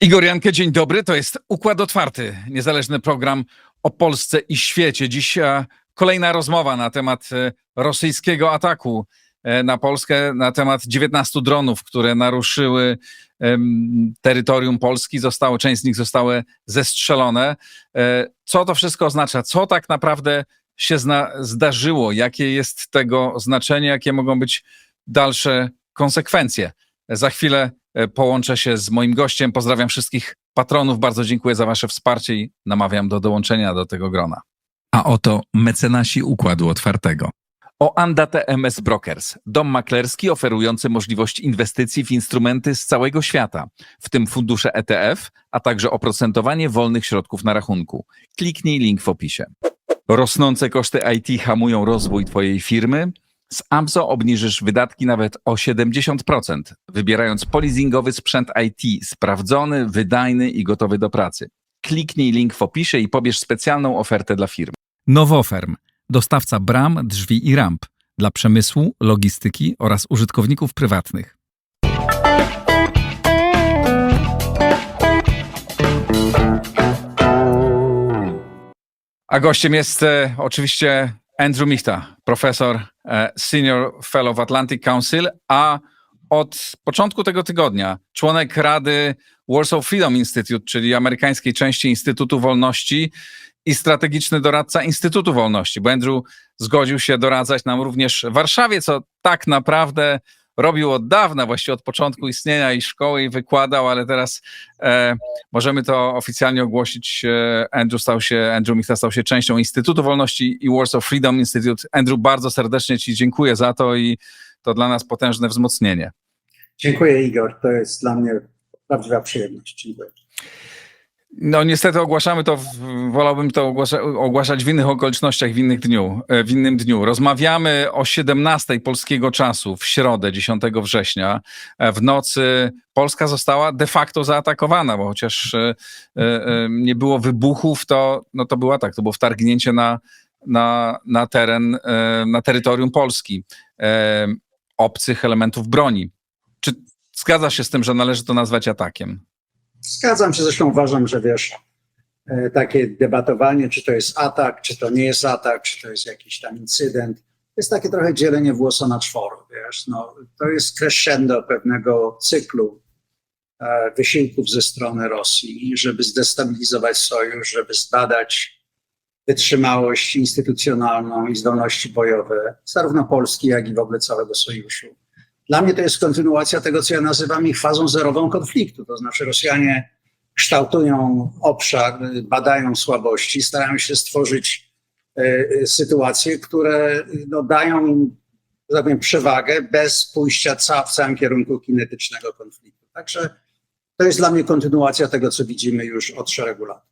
Igor Jankę, dzień dobry. To jest Układ Otwarty, niezależny program o Polsce i świecie. Dziś kolejna rozmowa na temat rosyjskiego ataku na Polskę, na temat 19 dronów, które naruszyły terytorium Polski. Część z nich zostały zestrzelone. Co to wszystko oznacza? Co tak naprawdę się zdarzyło? Jakie jest tego znaczenie? Jakie mogą być dalsze konsekwencje? Za chwilę połączę się z moim gościem. Pozdrawiam wszystkich patronów. Bardzo dziękuję za wasze wsparcie i namawiam do dołączenia do tego grona. A oto mecenasi Układu Otwartego. Oanda TMS Brokers, dom maklerski oferujący możliwość inwestycji w instrumenty z całego świata, w tym fundusze ETF, a także oprocentowanie wolnych środków na rachunku. Kliknij link w opisie. Rosnące koszty IT hamują rozwój twojej firmy? Z AMZO obniżysz wydatki nawet o 70%, wybierając polizingowy sprzęt IT, sprawdzony, wydajny i gotowy do pracy. Kliknij link w opisie i pobierz specjalną ofertę dla firm. Nowoferm, dostawca bram, drzwi i ramp dla przemysłu, logistyki oraz użytkowników prywatnych. A gościem jest oczywiście Andrew Michta, profesor, senior fellow w Atlantic Council, a od początku tego tygodnia członek Rady Warsaw Freedom Institute, czyli amerykańskiej części Instytutu Wolności i strategiczny doradca Instytutu Wolności, bo Andrew zgodził się doradzać nam również w Warszawie, co tak naprawdę robił od dawna, właściwie od początku istnienia i szkoły i wykładał, ale teraz możemy to oficjalnie ogłosić. Andrew Michta stał się częścią Instytutu Wolności i Warsaw Freedom Institute. Andrew, bardzo serdecznie ci dziękuję za to i to dla nas potężne wzmocnienie. Dziękuję, Igor. To jest dla mnie prawdziwa przyjemność. Dziękuję. No niestety ogłaszamy to, wolałbym to ogłaszać w innych okolicznościach, w innym dniu. Rozmawiamy o 17 polskiego czasu w środę, 10 września. W nocy Polska została de facto zaatakowana, bo chociaż nie było wybuchów, to był atak, to było wtargnięcie na teren, na terytorium Polski, obcych elementów broni. Czy zgadzasz się z tym, że należy to nazwać atakiem? Zgadzam się, zresztą uważam, że takie debatowanie, czy to jest atak, czy to nie jest atak, czy to jest jakiś tam incydent, jest takie trochę dzielenie włosa na czworo, to jest crescendo pewnego cyklu wysiłków ze strony Rosji, żeby zdestabilizować sojusz, żeby zbadać wytrzymałość instytucjonalną i zdolności bojowe zarówno Polski, jak i w ogóle całego sojuszu. Dla mnie to jest kontynuacja tego, co ja nazywam ich fazą zerową konfliktu. To znaczy Rosjanie kształtują obszar, badają słabości, starają się stworzyć sytuacje, które dają im, że tak powiem, przewagę bez pójścia w całym kierunku kinetycznego konfliktu. Także to jest dla mnie kontynuacja tego, co widzimy już od szeregu lat.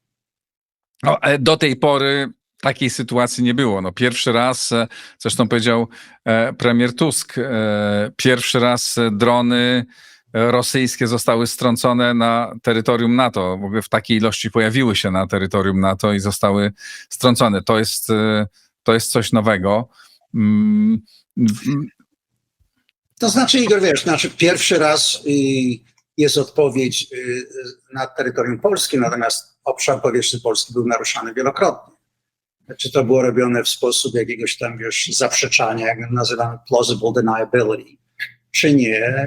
Do tej pory takiej sytuacji nie było. Pierwszy raz, zresztą powiedział premier Tusk, pierwszy raz drony rosyjskie zostały strącone na terytorium NATO. W ogóle w takiej ilości pojawiły się na terytorium NATO i zostały strącone. To jest coś nowego. To znaczy, Igor, pierwszy raz jest odpowiedź na terytorium polskim, natomiast obszar powierzchni Polski był naruszany wielokrotnie. Czy to było robione w sposób jakiegoś tam, zaprzeczania, jak nazywamy plausible deniability, czy nie.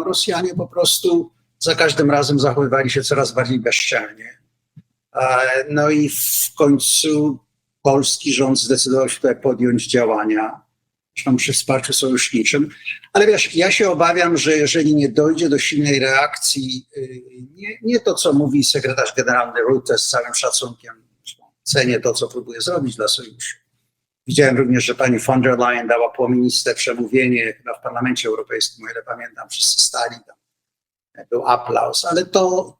Rosjanie po prostu za każdym razem zachowywali się coraz bardziej bezczelnie. I w końcu polski rząd zdecydował się tutaj podjąć działania, zresztą przy wsparciu sojuszniczym. Ale ja się obawiam, że jeżeli nie dojdzie do silnej reakcji, nie to, co mówi sekretarz generalny Rutte, z całym szacunkiem, cenię to, co próbuje zrobić dla sojuszu. Widziałem również, że pani von der Leyen dała płomieniste przemówienie chyba w Parlamencie Europejskim, o ile pamiętam, wszyscy stali tam. Był aplauz, ale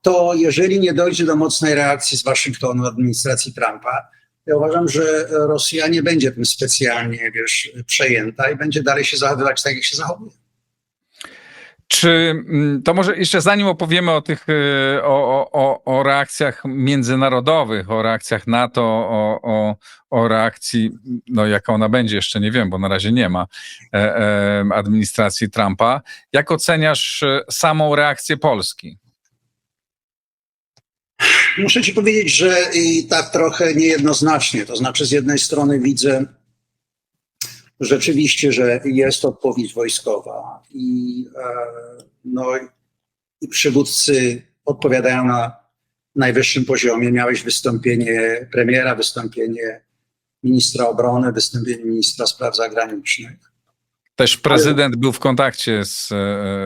to jeżeli nie dojdzie do mocnej reakcji z Waszyngtonu, administracji Trumpa, ja uważam, że Rosja nie będzie tym specjalnie, przejęta i będzie dalej się zachowywać tak, jak się zachowuje. Czy to może jeszcze zanim opowiemy o tych o reakcjach międzynarodowych, o reakcjach NATO, o reakcji, jaka ona będzie, jeszcze nie wiem, bo na razie nie ma administracji Trumpa. Jak oceniasz samą reakcję Polski? Muszę ci powiedzieć, że i tak trochę niejednoznacznie. To znaczy, z jednej strony widzę rzeczywiście, że jest odpowiedź wojskowa i przywódcy odpowiadają na najwyższym poziomie. Miałeś wystąpienie premiera, wystąpienie ministra obrony, wystąpienie ministra spraw zagranicznych. Też prezydent był w kontakcie z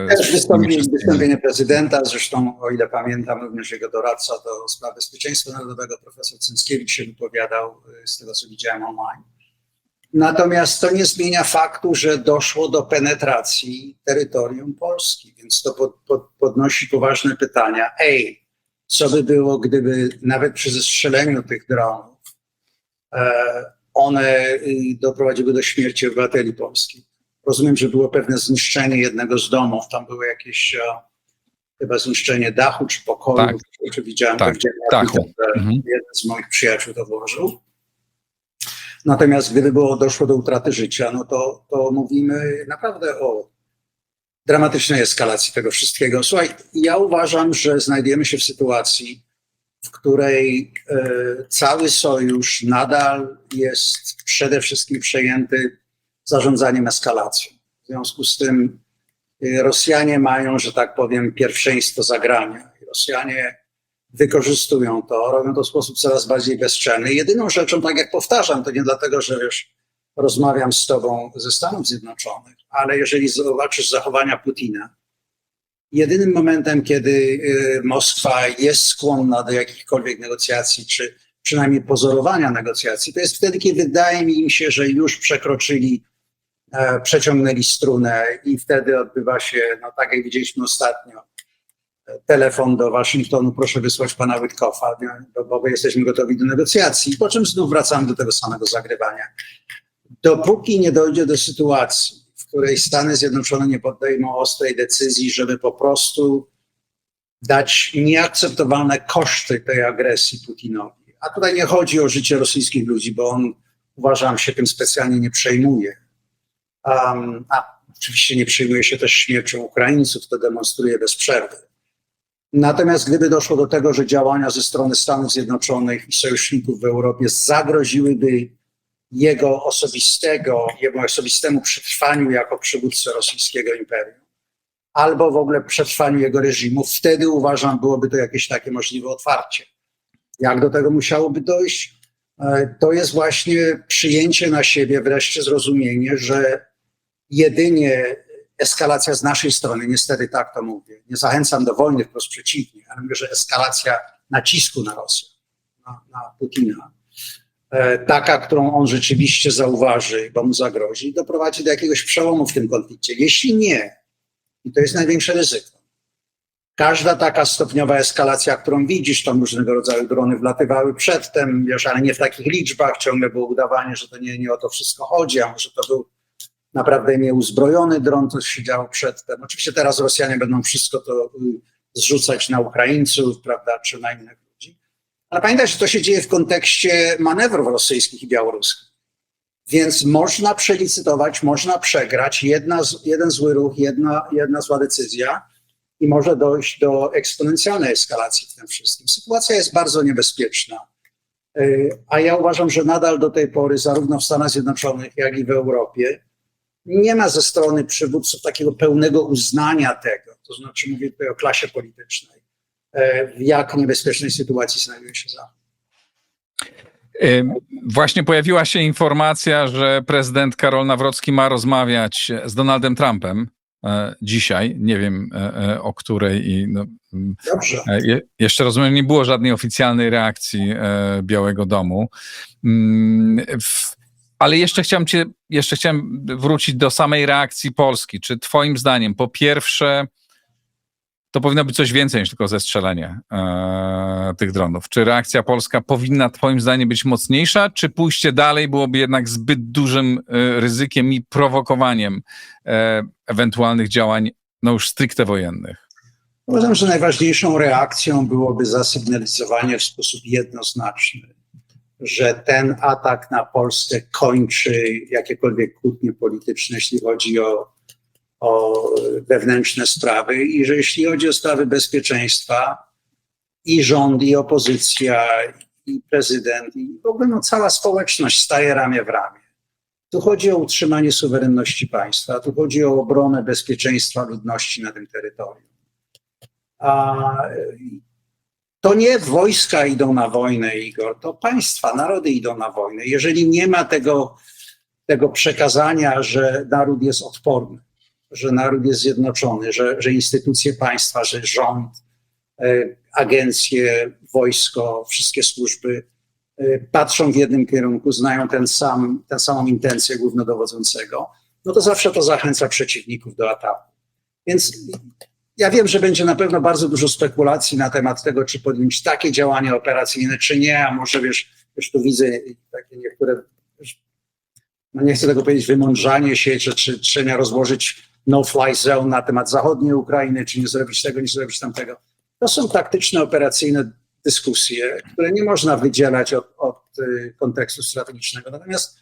Też wystąpienie prezydenta, zresztą o ile pamiętam również jego doradca do spraw bezpieczeństwa narodowego, profesor Cęckiewicz się wypowiadał z tego, co widziałem online. Natomiast to nie zmienia faktu, że doszło do penetracji terytorium Polski, więc to podnosi poważne pytania. Co by było, gdyby nawet przy zestrzeleniu tych dronów one doprowadziły do śmierci obywateli polskich? Rozumiem, że było pewne zniszczenie jednego z domów, tam było jakieś chyba zniszczenie dachu czy pokoju, tak. Czy widziałem tak, to gdzie dachu. jeden z moich przyjaciół to włożył. Natomiast gdyby doszło do utraty życia, no to mówimy naprawdę o dramatycznej eskalacji tego wszystkiego. Słuchaj, ja uważam, że znajdujemy się w sytuacji, w której cały sojusz nadal jest przede wszystkim przejęty zarządzaniem eskalacją. W związku z tym Rosjanie mają, że tak powiem, pierwszeństwo zagrania. Rosjanie wykorzystują to, robią to w sposób coraz bardziej bezczelny. Jedyną rzeczą, tak jak powtarzam, to nie dlatego, że rozmawiam z tobą ze Stanów Zjednoczonych, ale jeżeli zobaczysz zachowania Putina, jedynym momentem, kiedy Moskwa jest skłonna do jakichkolwiek negocjacji, czy przynajmniej pozorowania negocjacji, to jest wtedy, kiedy wydaje mi się, że już przeciągnęli strunę i wtedy odbywa się, no tak jak widzieliśmy ostatnio, telefon do Waszyngtonu, proszę wysłać pana Witkofa, bo jesteśmy gotowi do negocjacji, po czym znów wracamy do tego samego zagrywania. Dopóki nie dojdzie do sytuacji, w której Stany Zjednoczone nie podejmą ostrej decyzji, żeby po prostu dać nieakceptowalne koszty tej agresji Putinowi. A tutaj nie chodzi o życie rosyjskich ludzi, bo on, uważam, się tym specjalnie nie przejmuje. Oczywiście nie przejmuje się też śmiercią Ukraińców, to demonstruje bez przerwy. Natomiast gdyby doszło do tego, że działania ze strony Stanów Zjednoczonych i sojuszników w Europie zagroziłyby jego osobistemu przetrwaniu jako przywódcy rosyjskiego imperium, albo w ogóle przetrwaniu jego reżimu, wtedy uważam, byłoby to jakieś takie możliwe otwarcie. Jak do tego musiałoby dojść? To jest właśnie przyjęcie na siebie, wreszcie zrozumienie, że jedynie eskalacja z naszej strony, niestety tak to mówię, nie zachęcam do wojny, wprost przeciwnie, ale mówię, że eskalacja nacisku na Rosję, na Putina, taka, którą on rzeczywiście zauważy, bo mu zagrozi, doprowadzi do jakiegoś przełomu w tym konflikcie. Jeśli nie, i to jest największe ryzyko, każda taka stopniowa eskalacja, którą widzisz, tam różnego rodzaju drony wlatywały przedtem, wiesz, ale nie w takich liczbach, ciągle było udawanie, że to nie o to wszystko chodzi, a może to był naprawdę nieuzbrojony dron, co się działo przedtem. Oczywiście teraz Rosjanie będą wszystko to zrzucać na Ukraińców, prawda, czy na innych ludzi. Ale pamiętaj, że to się dzieje w kontekście manewrów rosyjskich i białoruskich. Więc można przelicytować, można przegrać, jeden zły ruch, jedna zła decyzja i może dojść do eksponencjalnej eskalacji w tym wszystkim. Sytuacja jest bardzo niebezpieczna. A ja uważam, że nadal do tej pory zarówno w Stanach Zjednoczonych, jak i w Europie nie ma ze strony przywódców takiego pełnego uznania tego, to znaczy mówię tutaj o klasie politycznej, w jak niebezpiecznej sytuacji znajduje się Zachód. Właśnie pojawiła się informacja, że prezydent Karol Nawrocki ma rozmawiać z Donaldem Trumpem dzisiaj. Nie wiem o której. I Dobrze. Jeszcze rozumiem, nie było żadnej oficjalnej reakcji Białego Domu. Ale jeszcze chciałem wrócić do samej reakcji Polski. Czy twoim zdaniem, po pierwsze, to powinno być coś więcej niż tylko zestrzelenie tych dronów? Czy reakcja polska powinna twoim zdaniem być mocniejsza, czy pójście dalej byłoby jednak zbyt dużym ryzykiem i prowokowaniem ewentualnych działań, no już stricte wojennych? Uważam, że najważniejszą reakcją byłoby zasygnalizowanie w sposób jednoznaczny, że ten atak na Polskę kończy jakiekolwiek kłótnie polityczne, jeśli chodzi o wewnętrzne sprawy i że jeśli chodzi o sprawy bezpieczeństwa i rząd, i opozycja, i prezydent, i w ogóle no, cała społeczność staje ramię w ramię. Tu chodzi o utrzymanie suwerenności państwa, tu chodzi o obronę bezpieczeństwa ludności na tym terytorium. A to nie wojska idą na wojnę, Igor, to państwa, narody idą na wojnę. Jeżeli nie ma tego przekazania, że naród jest odporny, że naród jest zjednoczony, że instytucje państwa, że rząd, agencje, wojsko, wszystkie służby patrzą w jednym kierunku, znają tę samą intencję głównodowodzącego, no to zawsze to zachęca przeciwników do ataku. Więc ja wiem, że będzie na pewno bardzo dużo spekulacji na temat tego, czy podjąć takie działania operacyjne, czy nie, a może wiesz tu widzę takie niektóre, no nie chcę tego powiedzieć, wymądrzanie się, czy trzeba rozłożyć no-fly zone na temat zachodniej Ukrainy, czy nie zrobić tego, nie zrobić tamtego. To są taktyczne, operacyjne dyskusje, które nie można wydzielać od kontekstu strategicznego. Natomiast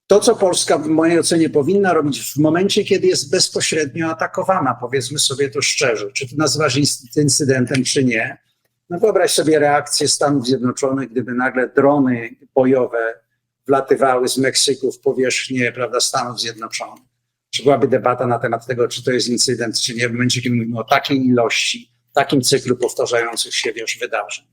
to, co Polska w mojej ocenie powinna robić w momencie, kiedy jest bezpośrednio atakowana, powiedzmy sobie to szczerze, czy to nazywasz incydentem, czy nie, no wyobraź sobie reakcję Stanów Zjednoczonych, gdyby nagle drony bojowe wlatywały z Meksyku w powierzchnię, prawda, Stanów Zjednoczonych. Czy byłaby debata na temat tego, czy to jest incydent, czy nie, w momencie, kiedy mówimy o takiej ilości, takim cyklu powtarzających się, wydarzeń.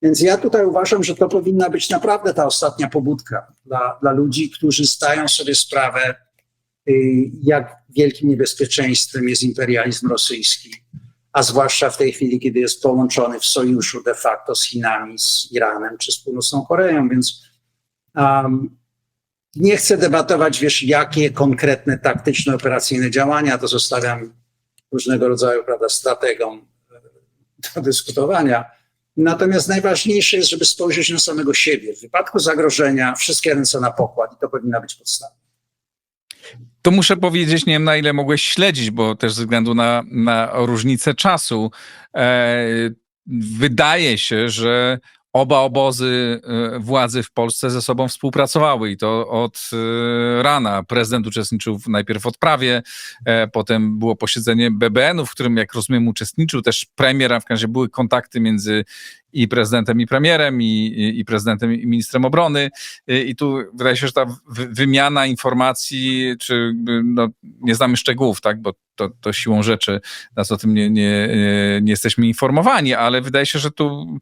Więc ja tutaj uważam, że to powinna być naprawdę ta ostatnia pobudka dla ludzi, którzy zdają sobie sprawę, jak wielkim niebezpieczeństwem jest imperializm rosyjski, a zwłaszcza w tej chwili, kiedy jest połączony w sojuszu de facto z Chinami, z Iranem czy z Północną Koreą, więc nie chcę debatować, jakie konkretne taktyczne, operacyjne działania, to zostawiam różnego rodzaju, prawda, strategom do dyskutowania. Natomiast najważniejsze jest, żeby spojrzeć na samego siebie. W wypadku zagrożenia wszystkie ręce na pokład i to powinna być podstawa. To muszę powiedzieć, nie wiem na ile mogłeś śledzić, bo też ze względu na różnicę czasu wydaje się, że oba obozy władzy w Polsce ze sobą współpracowały i to od rana. Prezydent uczestniczył najpierw w odprawie, potem było posiedzenie BBN-u, w którym, jak rozumiem, uczestniczył też premier, a w każdym razie były kontakty między i prezydentem i premierem, i prezydentem i ministrem obrony. I tu wydaje się, że ta wymiana informacji, czy no, nie znamy szczegółów, tak, bo to siłą rzeczy nas o tym nie jesteśmy informowani, ale wydaje się, że tu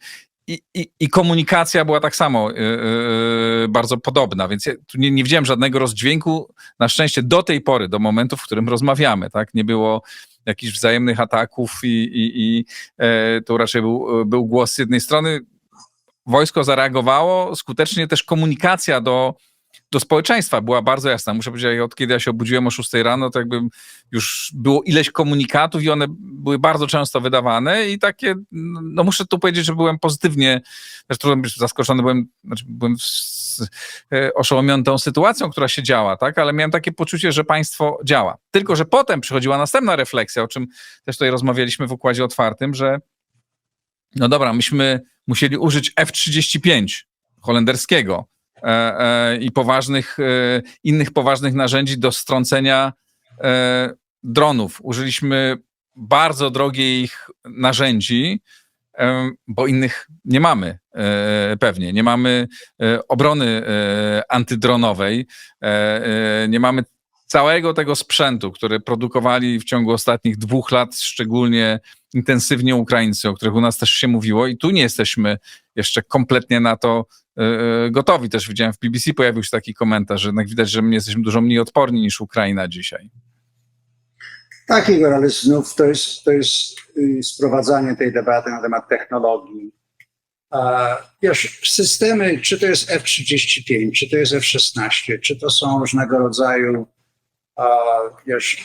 I komunikacja była tak samo bardzo podobna, więc ja tu nie widziałem żadnego rozdźwięku, na szczęście do tej pory, do momentu, w którym rozmawiamy, tak? Nie było jakichś wzajemnych ataków i to raczej był głos z jednej strony. Wojsko zareagowało, skutecznie też komunikacja do społeczeństwa była bardzo jasna. Muszę powiedzieć, od kiedy ja się obudziłem o 6 rano, to jakby już było ileś komunikatów i one były bardzo często wydawane i takie, no muszę tu powiedzieć, że byłem pozytywnie, zresztą zaskoczony, byłem oszołomiony tą sytuacją, która się działa, tak? Ale miałem takie poczucie, że państwo działa. Tylko że potem przychodziła następna refleksja, o czym też tutaj rozmawialiśmy w układzie otwartym, że no dobra, myśmy musieli użyć F-35 holenderskiego, i innych poważnych narzędzi do strącenia dronów. Użyliśmy bardzo drogich narzędzi, bo innych nie mamy pewnie. Nie mamy obrony antydronowej, nie mamy całego tego sprzętu, który produkowali w ciągu ostatnich 2 lat szczególnie intensywnie Ukraińcy, o których u nas też się mówiło i tu nie jesteśmy jeszcze kompletnie na to gotowi. Też widziałem w BBC, pojawił się taki komentarz, że jednak widać, że my jesteśmy dużo mniej odporni niż Ukraina dzisiaj. Tak, Igor, ale znów to jest sprowadzanie tej debaty na temat technologii. Wiesz, systemy, czy to jest F-35, czy to jest F-16, czy to są różnego rodzaju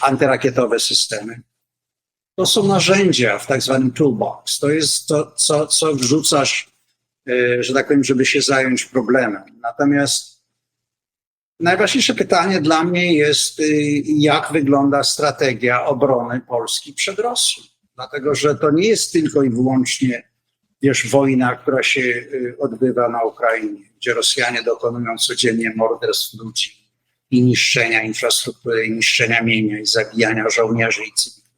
antyrakietowe systemy, to są narzędzia w tak zwanym toolbox. To jest to, co wrzucasz, że tak powiem, żeby się zająć problemem. Natomiast najważniejsze pytanie dla mnie jest, jak wygląda strategia obrony Polski przed Rosją. Dlatego, że to nie jest tylko i wyłącznie, wojna, która się odbywa na Ukrainie, gdzie Rosjanie dokonują codziennie morderstw ludzi i niszczenia infrastruktury, i niszczenia mienia, i zabijania żołnierzy i cywilów.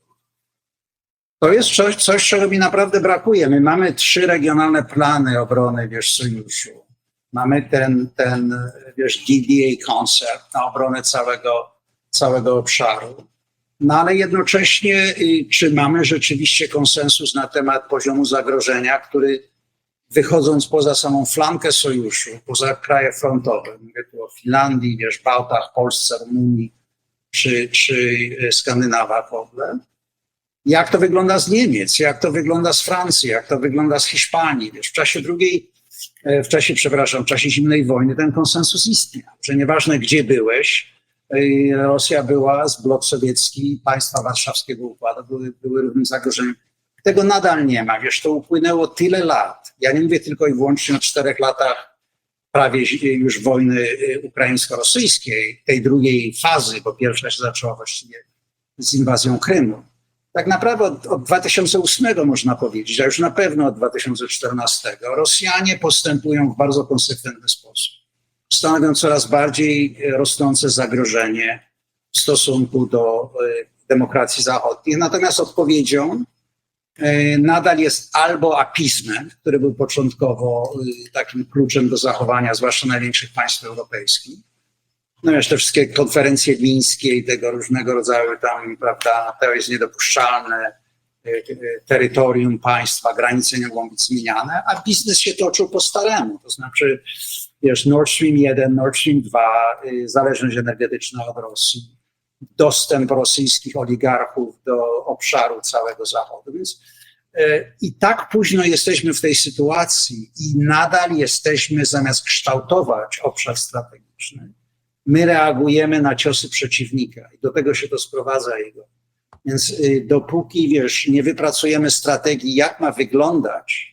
To jest coś, czego mi naprawdę brakuje. My mamy 3 regionalne plany obrony, sojuszu. Mamy ten DDA koncept na obronę całego obszaru. No ale jednocześnie, czy mamy rzeczywiście konsensus na temat poziomu zagrożenia, który wychodząc poza samą flankę sojuszu, poza kraje frontowe, mówię tu o Finlandii, Bałtach, Polsce, Rumunii czy Skandynawach w ogóle, jak to wygląda z Niemiec, jak to wygląda z Francji, jak to wygląda z Hiszpanii. W czasie zimnej wojny ten konsensus istniał, że nieważne gdzie byłeś, Rosja była, z blok sowiecki, państwa warszawskiego układu były równym zagrożeniem. Tego nadal nie ma. To upłynęło tyle lat. Ja nie mówię tylko i wyłącznie o 4 latach prawie już wojny ukraińsko-rosyjskiej, tej drugiej fazy, bo pierwsza się zaczęła właściwie z inwazją Krymu. Tak naprawdę od 2008 można powiedzieć, a już na pewno od 2014 Rosjanie postępują w bardzo konsekwentny sposób. Stanowią coraz bardziej rosnące zagrożenie w stosunku do demokracji zachodniej. Natomiast odpowiedzią nadal jest albo appeasement, który był początkowo takim kluczem do zachowania, zwłaszcza największych państw europejskich. No jeszcze wszystkie konferencje wińskie i tego różnego rodzaju tam, prawda, to jest niedopuszczalne, terytorium państwa, granice nie mogą być zmieniane, a biznes się toczył po staremu. To znaczy, Nord Stream 1, Nord Stream 2, zależność energetyczna od Rosji, dostęp rosyjskich oligarchów do obszaru całego Zachodu. Więc i tak późno jesteśmy w tej sytuacji i nadal jesteśmy, zamiast kształtować obszar strategiczny, my reagujemy na ciosy przeciwnika i do tego się to sprowadza jego. Więc dopóki, nie wypracujemy strategii, jak mają wyglądać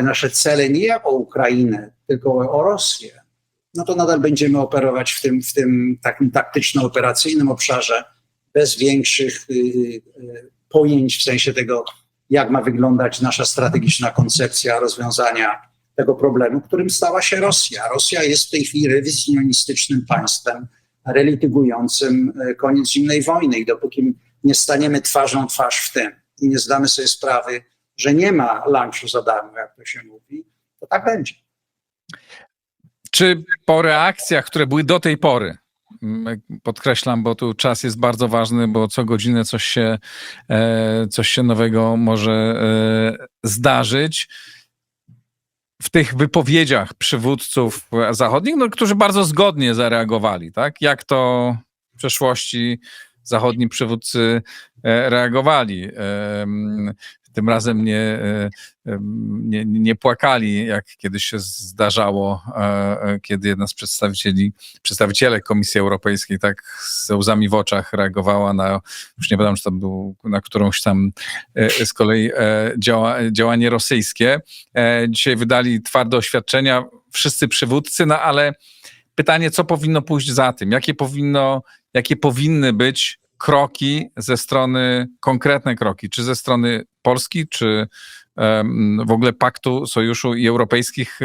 nasze cele, nie jako Ukrainę, tylko o Rosję, no to nadal będziemy operować w tym takim taktyczno-operacyjnym obszarze bez większych pojęć w sensie tego, jak ma wyglądać nasza strategiczna koncepcja rozwiązania tego problemu, którym stała się Rosja. Rosja jest w tej chwili rewizjonistycznym państwem, relitygującym koniec zimnej wojny i dopóki nie staniemy twarzą w twarz w tym i nie zdamy sobie sprawy, że nie ma lunchu za darmo, jak to się mówi, to tak będzie. Czy po reakcjach, które były do tej pory, podkreślam, bo tu czas jest bardzo ważny, bo co godzinę coś się nowego może zdarzyć, w tych wypowiedziach przywódców zachodnich, którzy bardzo zgodnie zareagowali, tak? Jak to w przeszłości zachodni przywódcy reagowali. Tym razem nie płakali, jak kiedyś się zdarzało, kiedy jedna z przedstawicielek Komisji Europejskiej tak z łzami w oczach reagowała na, już nie pamiętam, czy to był na którąś tam z kolei działanie rosyjskie. Dzisiaj wydali twarde oświadczenia wszyscy przywódcy, no ale pytanie, co powinno pójść za tym? Jakie powinny być kroki ze strony, konkretne kroki, czy ze strony Polski, czy w ogóle Paktu, Sojuszu i europejskich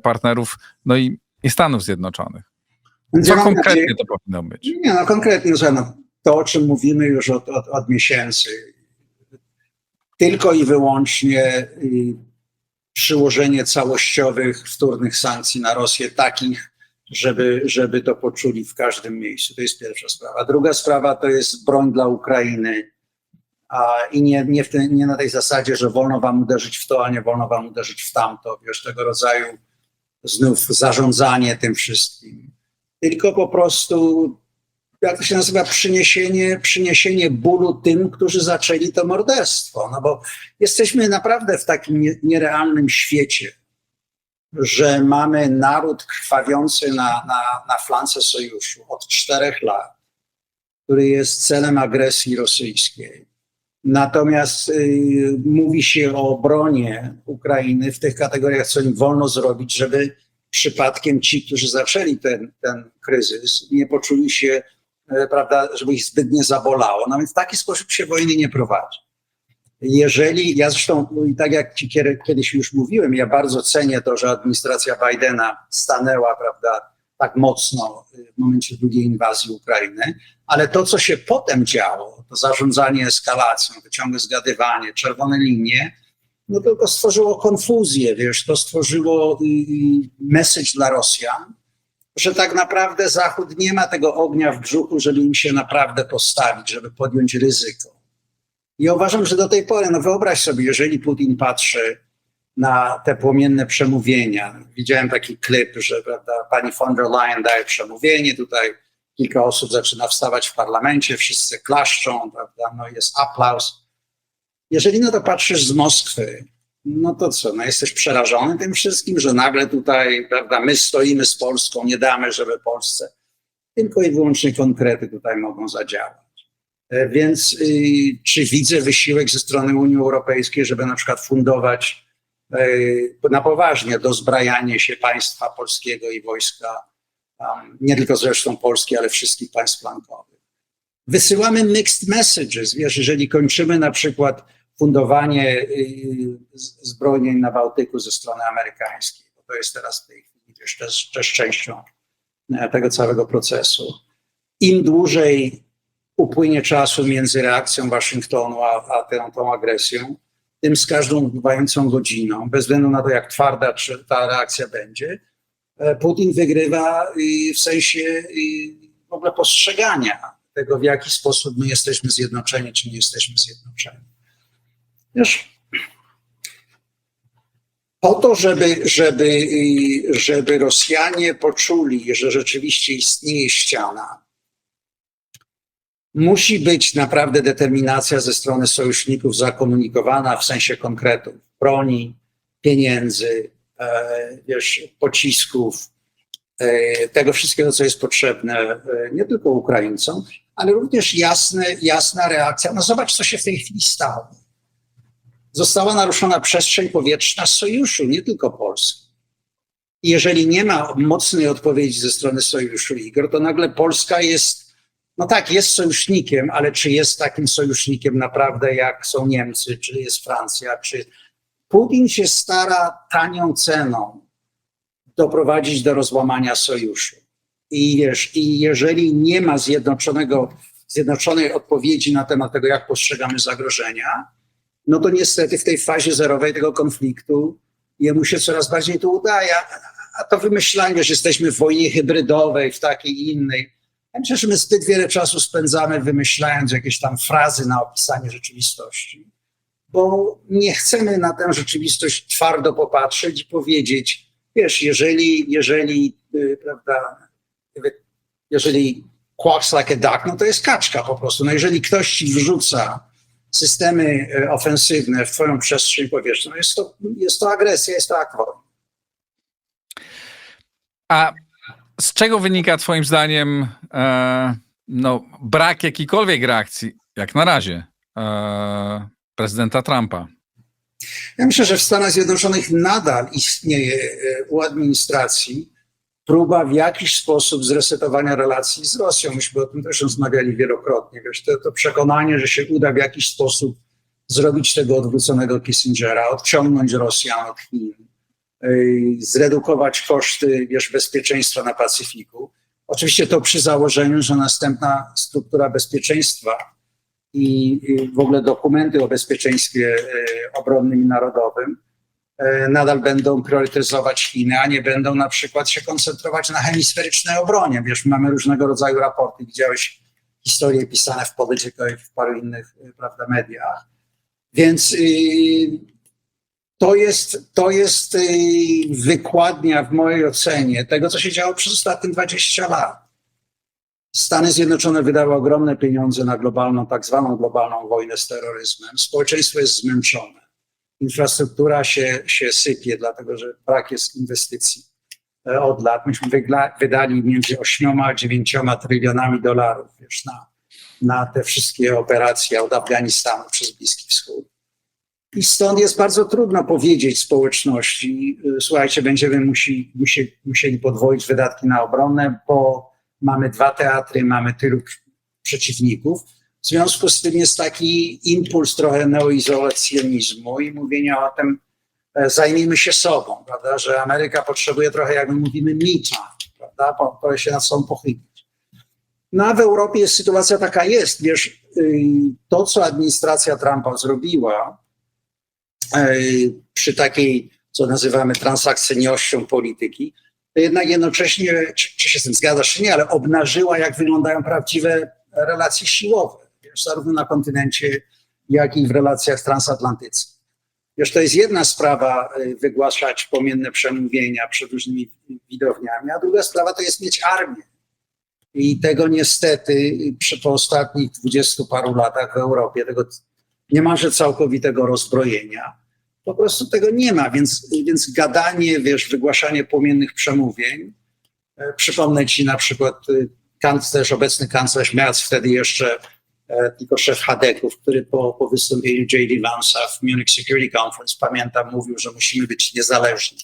partnerów, no i Stanów Zjednoczonych? Co konkretnie to powinno być? Nie, konkretnie, to o czym mówimy już od miesięcy, tylko i wyłącznie przyłożenie całościowych, wtórnych sankcji na Rosję, takich, żeby to poczuli w każdym miejscu. To jest pierwsza sprawa. Druga sprawa to jest broń dla Ukrainy. I nie na tej zasadzie, że wolno wam uderzyć w to, a nie wolno wam uderzyć w tamto. Tego rodzaju znów zarządzanie tym wszystkim. Tylko po prostu, jak to się nazywa, przyniesienie bólu tym, którzy zaczęli to morderstwo. No bo jesteśmy naprawdę w takim nierealnym świecie, że mamy naród krwawiący na flance sojuszu od 4 lat, który jest celem agresji rosyjskiej. Natomiast mówi się o obronie Ukrainy w tych kategoriach, co im wolno zrobić, żeby przypadkiem ci, którzy zaczęli ten kryzys, nie poczuli się, prawda, żeby ich zbyt nie zabolało. No więc w taki sposób się wojny nie prowadzi. Ja zresztą, tak jak kiedyś już mówiłem, ja bardzo cenię to, że administracja Bidena stanęła, prawda, tak mocno w momencie drugiej inwazji Ukrainy, ale to, co się potem działo, to zarządzanie eskalacją, to ciągłe zgadywanie, czerwone linie, no tylko stworzyło konfuzję, wiesz, to stworzyło message dla Rosjan, że tak naprawdę Zachód nie ma tego ognia w brzuchu, żeby im się naprawdę postawić, żeby podjąć ryzyko. I ja uważam, że do tej pory, no wyobraź sobie, jeżeli Putin patrzy na te płomienne przemówienia. Widziałem taki klip, że prawda, pani von der Leyen daje przemówienie, tutaj kilka osób zaczyna wstawać w parlamencie, wszyscy klaszczą, prawda, no jest aplauz. Jeżeli na to patrzysz z Moskwy, no to co, no jesteś przerażony tym wszystkim, że nagle tutaj, prawda, my stoimy z Polską, nie damy, żeby Polsce, tylko i wyłącznie konkrety tutaj mogą zadziałać. Więc czy widzę wysiłek ze strony Unii Europejskiej, żeby na przykład fundować na poważnie dozbrajanie się państwa polskiego i wojska, nie tylko zresztą Polski, ale wszystkich państw flankowych. Wysyłamy mixed messages, wiesz, jeżeli kończymy na przykład fundowanie zbrojeń na Bałtyku ze strony amerykańskiej, bo to jest teraz w tej chwili też częścią tego całego procesu. Im dłużej upłynie czasu między reakcją Waszyngtonu a tą agresją, tym z każdą upływającą godziną, bez względu na to, jak twarda czy ta reakcja będzie, Putin wygrywa w sensie w ogóle postrzegania tego, w jaki sposób my jesteśmy zjednoczeni, czy nie jesteśmy zjednoczeni. Wiesz, po to, żeby Rosjanie poczuli, że rzeczywiście istnieje ściana, musi być naprawdę determinacja ze strony sojuszników zakomunikowana w sensie konkretów, broni, pieniędzy, wiesz, pocisków, tego wszystkiego, co jest potrzebne nie tylko Ukraińcom, ale również jasna reakcja. No zobacz, co się w tej chwili stało. Została naruszona przestrzeń powietrzna sojuszu, nie tylko Polski. I jeżeli nie ma mocnej odpowiedzi ze strony sojuszu, Igor, to nagle Polska jest, no tak, jest sojusznikiem, ale czy jest takim sojusznikiem naprawdę, jak są Niemcy, czy jest Francja, czy... Putin się stara tanią ceną doprowadzić do rozłamania sojuszu. I wiesz, i jeżeli nie ma zjednoczonej odpowiedzi na temat tego, jak postrzegamy zagrożenia, no to niestety w tej fazie zerowej tego konfliktu jemu się coraz bardziej to udaje. A to wymyślanie, że jesteśmy w wojnie hybrydowej, w takiej i innej. Ja myślę, że my zbyt wiele czasu spędzamy wymyślając jakieś tam frazy na opisanie rzeczywistości, bo nie chcemy na tę rzeczywistość twardo popatrzeć i powiedzieć, wiesz, jeżeli quacks like a duck, no to jest kaczka po prostu. No jeżeli ktoś ci wrzuca systemy ofensywne w twoją przestrzeń powietrzną, jest to agresja, jest to akt wojny. A z czego wynika twoim zdaniem brak jakiejkolwiek reakcji, jak na razie, prezydenta Trumpa? Ja myślę, że w Stanach Zjednoczonych nadal istnieje u administracji próba w jakiś sposób zresetowania relacji z Rosją. Myśmy o tym też rozmawiali wielokrotnie. Wiesz, to przekonanie, że się uda w jakiś sposób zrobić tego odwróconego Kissingera, odciągnąć Rosjan od Chin, zredukować koszty, wiesz, bezpieczeństwa na Pacyfiku. Oczywiście to przy założeniu, że następna struktura bezpieczeństwa i w ogóle dokumenty o bezpieczeństwie obronnym i narodowym nadal będą priorytetyzować Chiny, a nie będą na przykład się koncentrować na hemisferycznej obronie. Wiesz, mamy różnego rodzaju raporty. Widziałeś historie pisane w Polityco i w paru innych, prawda, mediach. Więc to jest wykładnia w mojej ocenie tego, co się działo przez ostatnie 20 lat. Stany Zjednoczone wydały ogromne pieniądze na globalną, tak zwaną globalną wojnę z terroryzmem. Społeczeństwo jest zmęczone. Infrastruktura się sypie, dlatego że brak jest inwestycji od lat. Myśmy wydali między 8 a 9 trylionami dolarów, wiesz, na te wszystkie operacje od Afganistanu przez Bliski Wschód. I stąd jest bardzo trudno powiedzieć społeczności, słuchajcie, będziemy musieli podwoić wydatki na obronę, bo mamy 2 teatry, mamy tylu przeciwników. W związku z tym jest taki impuls trochę neoizolacjonizmu i mówienia o tym, zajmijmy się sobą, prawda, że Ameryka potrzebuje trochę, jak my mówimy, me time, prawda? prawda? Pora się nad sobą pochylić. No a w Europie jest sytuacja taka jest, wiesz, to co administracja Trumpa zrobiła przy takiej, co nazywamy transakcyjnością polityki, to jednak jednocześnie, czy się z tym zgadzasz, czy nie, ale obnażyła, jak wyglądają prawdziwe relacje siłowe, wiesz, zarówno na kontynencie, jak i w relacjach transatlantyckich. Wiesz, to jest jedna sprawa wygłaszać pomienne przemówienia przed różnymi widowniami, a druga sprawa to jest mieć armię. I tego niestety po ostatnich 20 paru latach w Europie, tego niemalże całkowitego rozbrojenia, po prostu tego nie ma, więc gadanie, wiesz, wygłaszanie płomiennych przemówień. Przypomnę ci na przykład kanclerz, obecny kanclerz Merz, wtedy jeszcze tylko szef Hadeków, który po wystąpieniu J.D. Vance'a w Munich Security Conference, pamiętam, mówił, że musimy być niezależni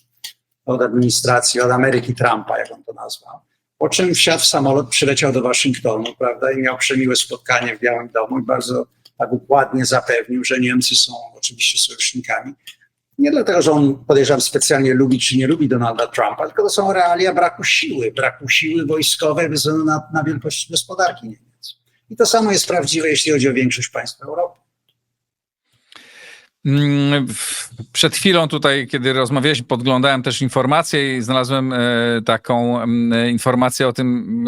od administracji, od Ameryki Trumpa, jak on to nazwał. Po czym wsiadł w samolot, przyleciał do Waszyngtonu, prawda, i miał przemiłe spotkanie w Białym Domu i bardzo tak układnie zapewnił, że Niemcy są oczywiście sojusznikami. Nie dlatego, że on, podejrzewam, specjalnie lubi czy nie lubi Donalda Trumpa, tylko to są realia braku siły wojskowej bez względu na wielkość gospodarki Niemiec. I to samo jest prawdziwe, jeśli chodzi o większość państw Europy. Przed chwilą tutaj, kiedy rozmawialiśmy, podglądałem też informacje i znalazłem taką informację o tym,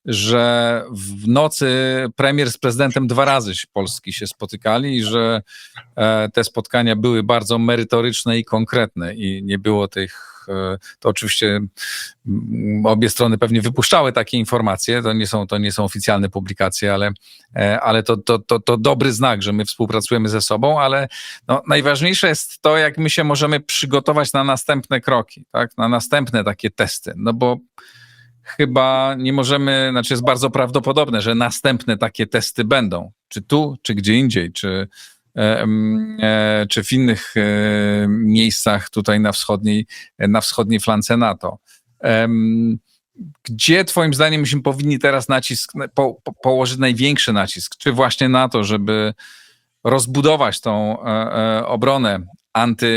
że w nocy premier z prezydentem 2 razy Polski się spotykali i że te spotkania były bardzo merytoryczne i konkretne i nie było tych. To oczywiście obie strony pewnie wypuszczały takie informacje, to nie są oficjalne publikacje, ale to dobry znak, że my współpracujemy ze sobą, ale no, najważniejsze jest to, jak my się możemy przygotować na następne kroki, tak? Na następne takie testy, no bo chyba nie możemy, znaczy jest bardzo prawdopodobne, że następne takie testy będą, czy tu, czy gdzie indziej, czy w innych miejscach tutaj na wschodniej flance NATO. Gdzie twoim zdaniem myśmy powinni teraz położyć największy nacisk? Czy właśnie na to, żeby rozbudować tą obronę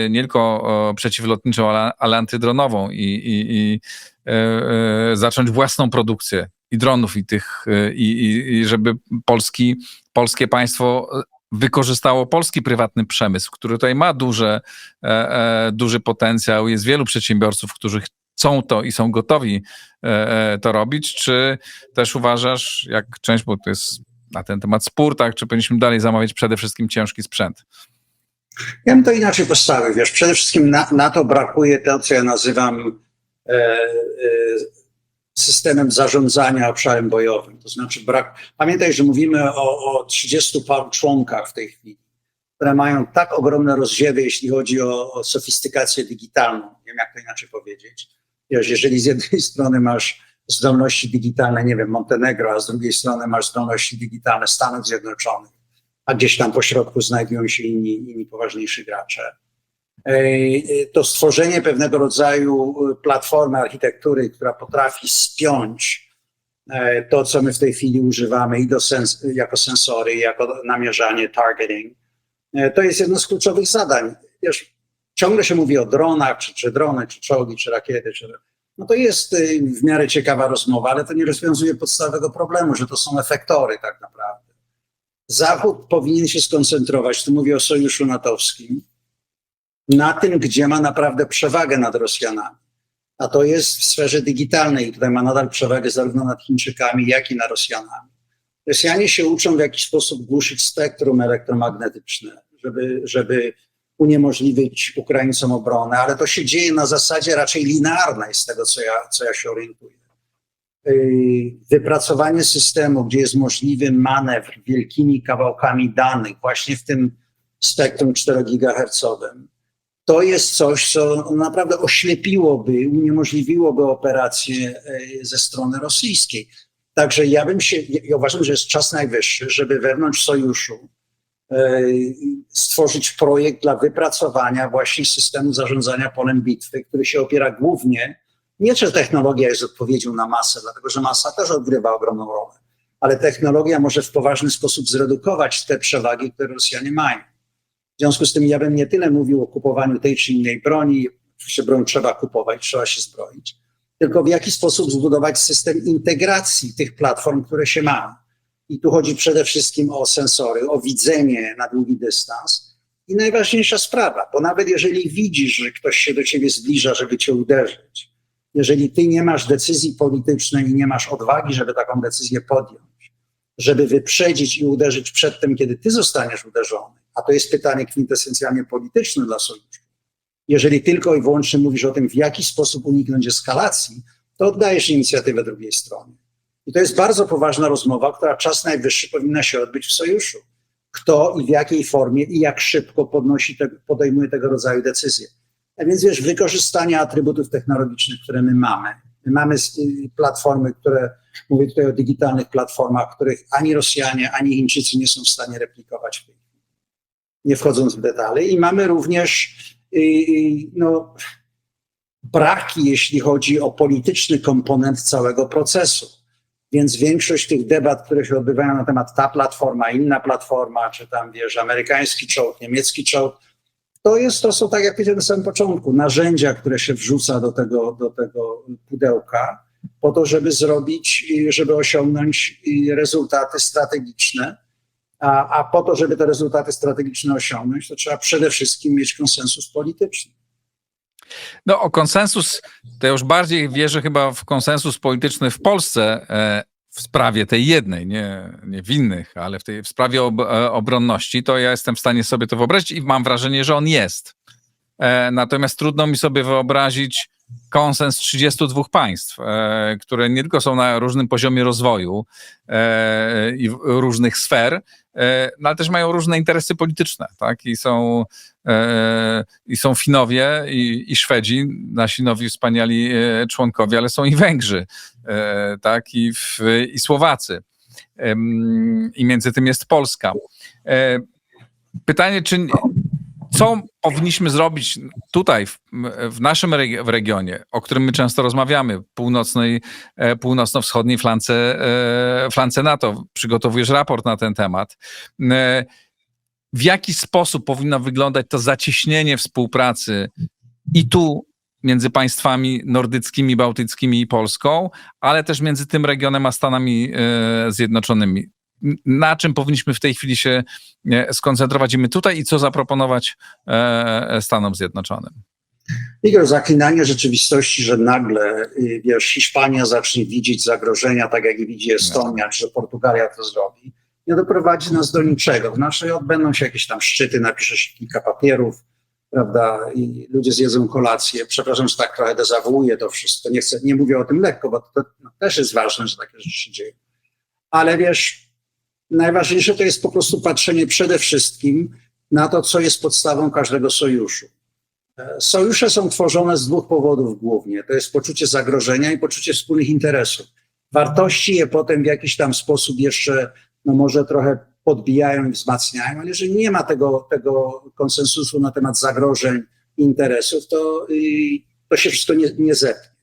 nie tylko przeciwlotniczą, ale antydronową i zacząć własną produkcję i dronów i żeby polskie państwo wykorzystało polski prywatny przemysł, który tutaj ma duży potencjał. Jest wielu przedsiębiorców, którzy chcą to i są gotowi to robić. Czy też uważasz, jak część, bo to jest na ten temat spór, tak, czy powinniśmy dalej zamawiać przede wszystkim ciężki sprzęt? Ja bym to inaczej postawił. Wiesz, przede wszystkim na to brakuje to, co ja nazywam systemem zarządzania obszarem bojowym. To znaczy pamiętaj, że mówimy o 30 paru członkach w tej chwili, które mają tak ogromne rozdziewy, jeśli chodzi o sofistykację digitalną. Nie wiem, jak to inaczej powiedzieć. Wiesz, jeżeli z jednej strony masz zdolności digitalne, nie wiem, Montenegro, a z drugiej strony masz zdolności digitalne Stanów Zjednoczonych, a gdzieś tam po środku znajdują się inni poważniejsi gracze, to stworzenie pewnego rodzaju platformy architektury, która potrafi spiąć to, co my w tej chwili używamy i jako sensory, jako namierzanie, targeting, to jest jedno z kluczowych zadań. Wiesz, ciągle się mówi o dronach, czy drony, czy czołgi, czy rakiety. No to jest w miarę ciekawa rozmowa, ale to nie rozwiązuje podstawowego problemu, że to są efektory tak naprawdę. Zachód powinien się skoncentrować, tu mówię o sojuszu natowskim, na tym, gdzie ma naprawdę przewagę nad Rosjanami. A to jest w sferze digitalnej. I tutaj ma nadal przewagę zarówno nad Chińczykami, jak i nad Rosjanami. Rosjanie się uczą w jakiś sposób głuszyć spektrum elektromagnetyczne, żeby uniemożliwić Ukraińcom obronę, ale to się dzieje na zasadzie raczej linearnej z tego, co ja się orientuję. Wypracowanie systemu, gdzie jest możliwy manewr wielkimi kawałkami danych, właśnie w tym spektrum 4 GHz, to jest coś, co naprawdę oślepiłoby, uniemożliwiłoby operacje ze strony rosyjskiej. Także ja uważam, że jest czas najwyższy, żeby wewnątrz sojuszu stworzyć projekt dla wypracowania właśnie systemu zarządzania polem bitwy, który się opiera głównie, nie że technologia jest odpowiedzią na masę, dlatego że masa też odgrywa ogromną rolę, ale technologia może w poważny sposób zredukować te przewagi, które Rosjanie mają. W związku z tym ja bym nie tyle mówił o kupowaniu tej czy innej broni, oczywiście broń trzeba kupować, trzeba się zbroić, tylko w jaki sposób zbudować system integracji tych platform, które się ma. I tu chodzi przede wszystkim o sensory, o widzenie na długi dystans. I najważniejsza sprawa, bo nawet jeżeli widzisz, że ktoś się do ciebie zbliża, żeby cię uderzyć, jeżeli ty nie masz decyzji politycznej i nie masz odwagi, żeby taką decyzję podjąć, żeby wyprzedzić i uderzyć przed tym, kiedy ty zostaniesz uderzony, a to jest pytanie kwintesencjalnie polityczne dla sojuszu. Jeżeli tylko i wyłącznie mówisz o tym, w jaki sposób uniknąć eskalacji, to oddajesz inicjatywę drugiej stronie. I to jest bardzo poważna rozmowa, która czas najwyższy powinna się odbyć w sojuszu. Kto i w jakiej formie i jak szybko podejmuje tego rodzaju decyzje. A więc wiesz, wykorzystanie atrybutów technologicznych, które my mamy. My mamy platformy, mówię tutaj o digitalnych platformach, których ani Rosjanie, ani Chińczycy nie są w stanie replikować w tej chwili, nie wchodząc w detale. I mamy również braki, jeśli chodzi o polityczny komponent całego procesu. Więc większość tych debat, które się odbywają na temat ta platforma, inna platforma, czy tam wiesz, amerykański czołg, niemiecki czołg, to są, tak jak powiedziałem na samym początku, narzędzia, które się wrzuca do tego pudełka po to, żeby osiągnąć rezultaty strategiczne, a po to, żeby te rezultaty strategiczne osiągnąć, to trzeba przede wszystkim mieć konsensus polityczny. No o konsensus, to ja już bardziej wierzę chyba w konsensus polityczny w Polsce w sprawie tej jednej, nie w innych, ale w sprawie obronności, to ja jestem w stanie sobie to wyobrazić i mam wrażenie, że on jest. Natomiast trudno mi sobie wyobrazić konsens 32 państw, które nie tylko są na różnym poziomie rozwoju i różnych sfer, no ale też mają różne interesy polityczne, tak? I są Finowie i Szwedzi, nasi nowi wspaniali członkowie, ale są i Węgrzy, tak? I Słowacy. I między tym jest Polska. Pytanie, co powinniśmy zrobić tutaj, w naszym regionie, o którym my często rozmawiamy, północno-wschodniej flance NATO. Przygotowujesz raport na ten temat. W jaki sposób powinno wyglądać to zacieśnienie współpracy i tu między państwami nordyckimi, bałtyckimi i Polską, ale też między tym regionem a Stanami Zjednoczonymi? Na czym powinniśmy w tej chwili się skoncentrować i my tutaj i co zaproponować Stanom Zjednoczonym? Igor, zaklinanie rzeczywistości, że nagle, wiesz, Hiszpania zacznie widzieć zagrożenia, tak jak widzi Estonia, czy że Portugalia to zrobi, nie doprowadzi nas do niczego. Odbędą się jakieś tam szczyty, napisze się kilka papierów, prawda, i ludzie zjedzą kolację. Przepraszam, że tak trochę dezawuuję to wszystko. Nie mówię o tym lekko, bo to też jest ważne, że takie rzeczy się dzieją. Ale wiesz, najważniejsze to jest po prostu patrzenie przede wszystkim na to, co jest podstawą każdego sojuszu. Sojusze są tworzone z dwóch powodów głównie. To jest poczucie zagrożenia i poczucie wspólnych interesów. Wartości je potem w jakiś tam sposób jeszcze, może trochę podbijają i wzmacniają, ale jeżeli nie ma tego konsensusu na temat zagrożeń i interesów, to się wszystko nie zepnie.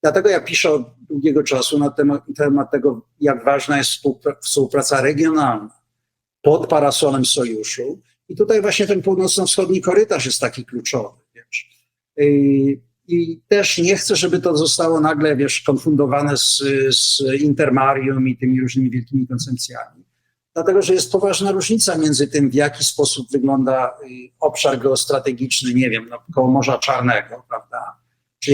Dlatego ja piszę od długiego czasu na temat tego, jak ważna jest współpraca regionalna pod parasolem sojuszu. I tutaj właśnie ten północno-wschodni korytarz jest taki kluczowy. Wiesz. I też nie chcę, żeby to zostało nagle, wiesz, konfundowane z Intermarium i tymi różnymi wielkimi koncepcjami. Dlatego, że jest poważna różnica między tym, w jaki sposób wygląda obszar geostrategiczny, nie wiem, koło Morza Czarnego, prawda? Czy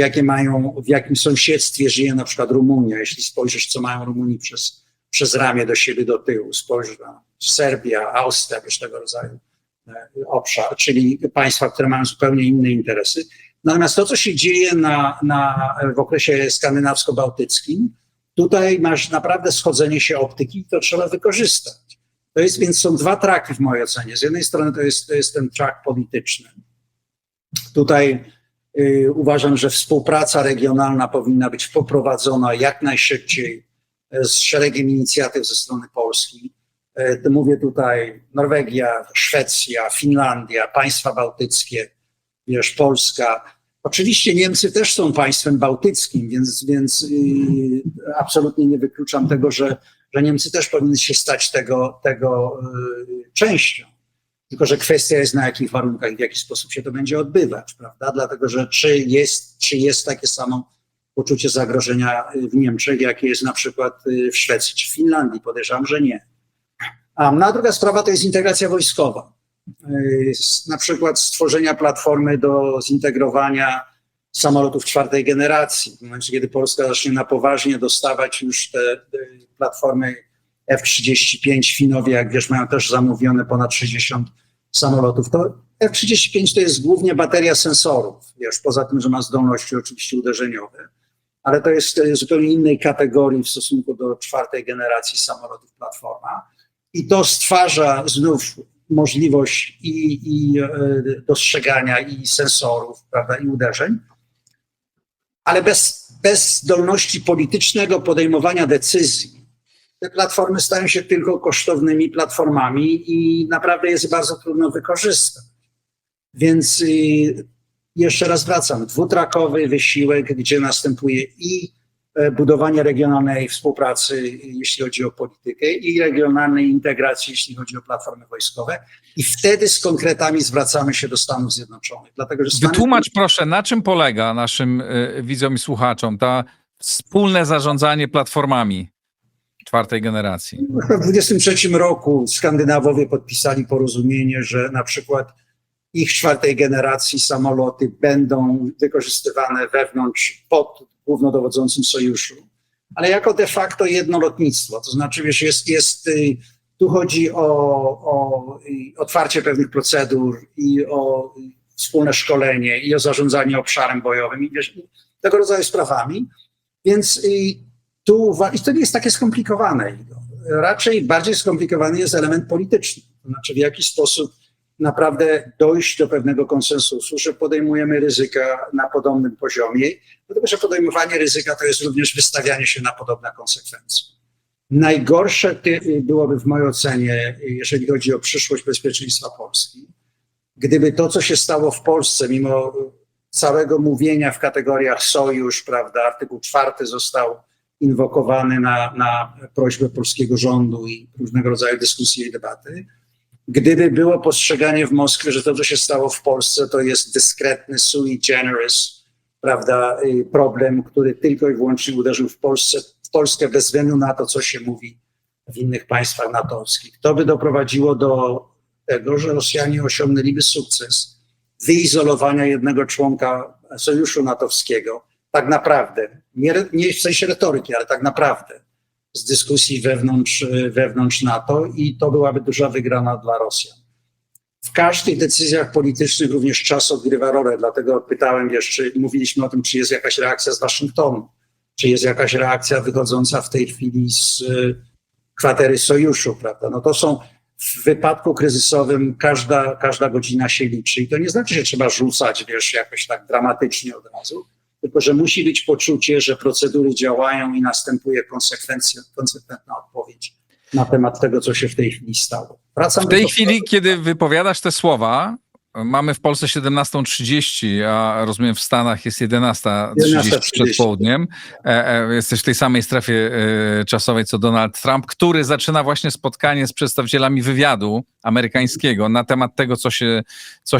w jakim sąsiedztwie żyje na przykład Rumunia, jeśli spojrzysz, co mają Rumuni przez ramię do siebie, do tyłu, spojrzysz na Serbia, Austria, wiesz, tego rodzaju obszar, czyli państwa, które mają zupełnie inne interesy. Natomiast to, co się dzieje w okresie skandynawsko-bałtyckim, tutaj masz naprawdę schodzenie się optyki i to trzeba wykorzystać. Więc są dwa traki w mojej ocenie. Z jednej strony to jest ten trak polityczny. Tutaj uważam, że współpraca regionalna powinna być poprowadzona jak najszybciej z szeregiem inicjatyw ze strony Polski. Mówię tutaj Norwegia, Szwecja, Finlandia, państwa bałtyckie, wiesz, Polska. Oczywiście Niemcy też są państwem bałtyckim, więc absolutnie nie wykluczam tego, że Niemcy też powinny się stać tego częścią. Tylko że kwestia jest, na jakich warunkach i w jaki sposób się to będzie odbywać, prawda? Dlatego, że czy jest takie samo poczucie zagrożenia w Niemczech, jakie jest na przykład w Szwecji czy w Finlandii. Podejrzewam, że nie. A druga sprawa to jest integracja wojskowa. Na przykład stworzenia platformy do zintegrowania samolotów czwartej generacji. W momencie, kiedy Polska zacznie na poważnie dostawać już te platformy F-35, Finowie, jak wiesz, mają też zamówione ponad 60 samolotów. To F-35 to jest głównie bateria sensorów, wiesz, poza tym, że ma zdolności oczywiście uderzeniowe, ale to jest zupełnie innej kategorii w stosunku do czwartej generacji samolotów platforma. I to stwarza znów możliwość i dostrzegania i sensorów, prawda, i uderzeń, ale bez zdolności politycznego podejmowania decyzji te platformy stają się tylko kosztownymi platformami i naprawdę jest bardzo trudno wykorzystać. Więc jeszcze raz wracam, dwutrakowy wysiłek, gdzie następuje i budowanie regionalnej współpracy, jeśli chodzi o politykę, i regionalnej integracji, jeśli chodzi o platformy wojskowe. I wtedy z konkretami zwracamy się do Stanów Zjednoczonych. Dlatego, że Wytłumacz proszę, na czym polega naszym widzom i słuchaczom ta wspólne zarządzanie platformami czwartej generacji? w 1923 roku Skandynawowie podpisali porozumienie, że na przykład ich czwartej generacji samoloty będą wykorzystywane wewnątrz pod głównodowodzącym sojuszu, ale jako de facto jedno lotnictwo. To znaczy, wiesz, tu chodzi o otwarcie pewnych procedur i o wspólne szkolenie i o zarządzanie obszarem bojowym i wiesz, tego rodzaju sprawami. Więc to nie jest takie skomplikowane. Raczej bardziej skomplikowany jest element polityczny. To znaczy, w jaki sposób naprawdę dojść do pewnego konsensusu, że podejmujemy ryzyka na podobnym poziomie, dlatego że podejmowanie ryzyka to jest również wystawianie się na podobne konsekwencje. Najgorsze byłoby w mojej ocenie, jeżeli chodzi o przyszłość bezpieczeństwa Polski, gdyby to, co się stało w Polsce, mimo całego mówienia w kategoriach sojusz, prawda, artykuł 4 został inwokowany na prośbę polskiego rządu i różnego rodzaju dyskusje i debaty, gdyby było postrzeganie w Moskwie, że to, co się stało w Polsce, to jest dyskretny, sui generis, prawda, problem, który tylko i wyłącznie uderzył w Polskę bez względu na to, co się mówi w innych państwach natowskich. To by doprowadziło do tego, że Rosjanie osiągnęliby sukces wyizolowania jednego członka sojuszu natowskiego, tak naprawdę, nie w sensie retoryki, ale tak naprawdę, z dyskusji wewnątrz NATO i to byłaby duża wygrana dla Rosjan. W każdych decyzjach politycznych również czas odgrywa rolę, dlatego pytałem jeszcze, mówiliśmy o tym, czy jest jakaś reakcja z Waszyngtonu, czy jest jakaś reakcja wychodząca w tej chwili z kwatery sojuszu, prawda? No to są w wypadku kryzysowym każda godzina się liczy i to nie znaczy, że trzeba rzucać, wiesz, jakoś tak dramatycznie od razu, tylko że musi być poczucie, że procedury działają i następuje konsekwentna odpowiedź na temat tego, co się w tej chwili stało. W tej chwili, kiedy wypowiadasz te słowa, mamy w Polsce 17:30, a rozumiem w Stanach jest 11:30 przed południem. Jesteś w tej samej strefie czasowej co Donald Trump, który zaczyna właśnie spotkanie z przedstawicielami wywiadu amerykańskiego na temat tego, co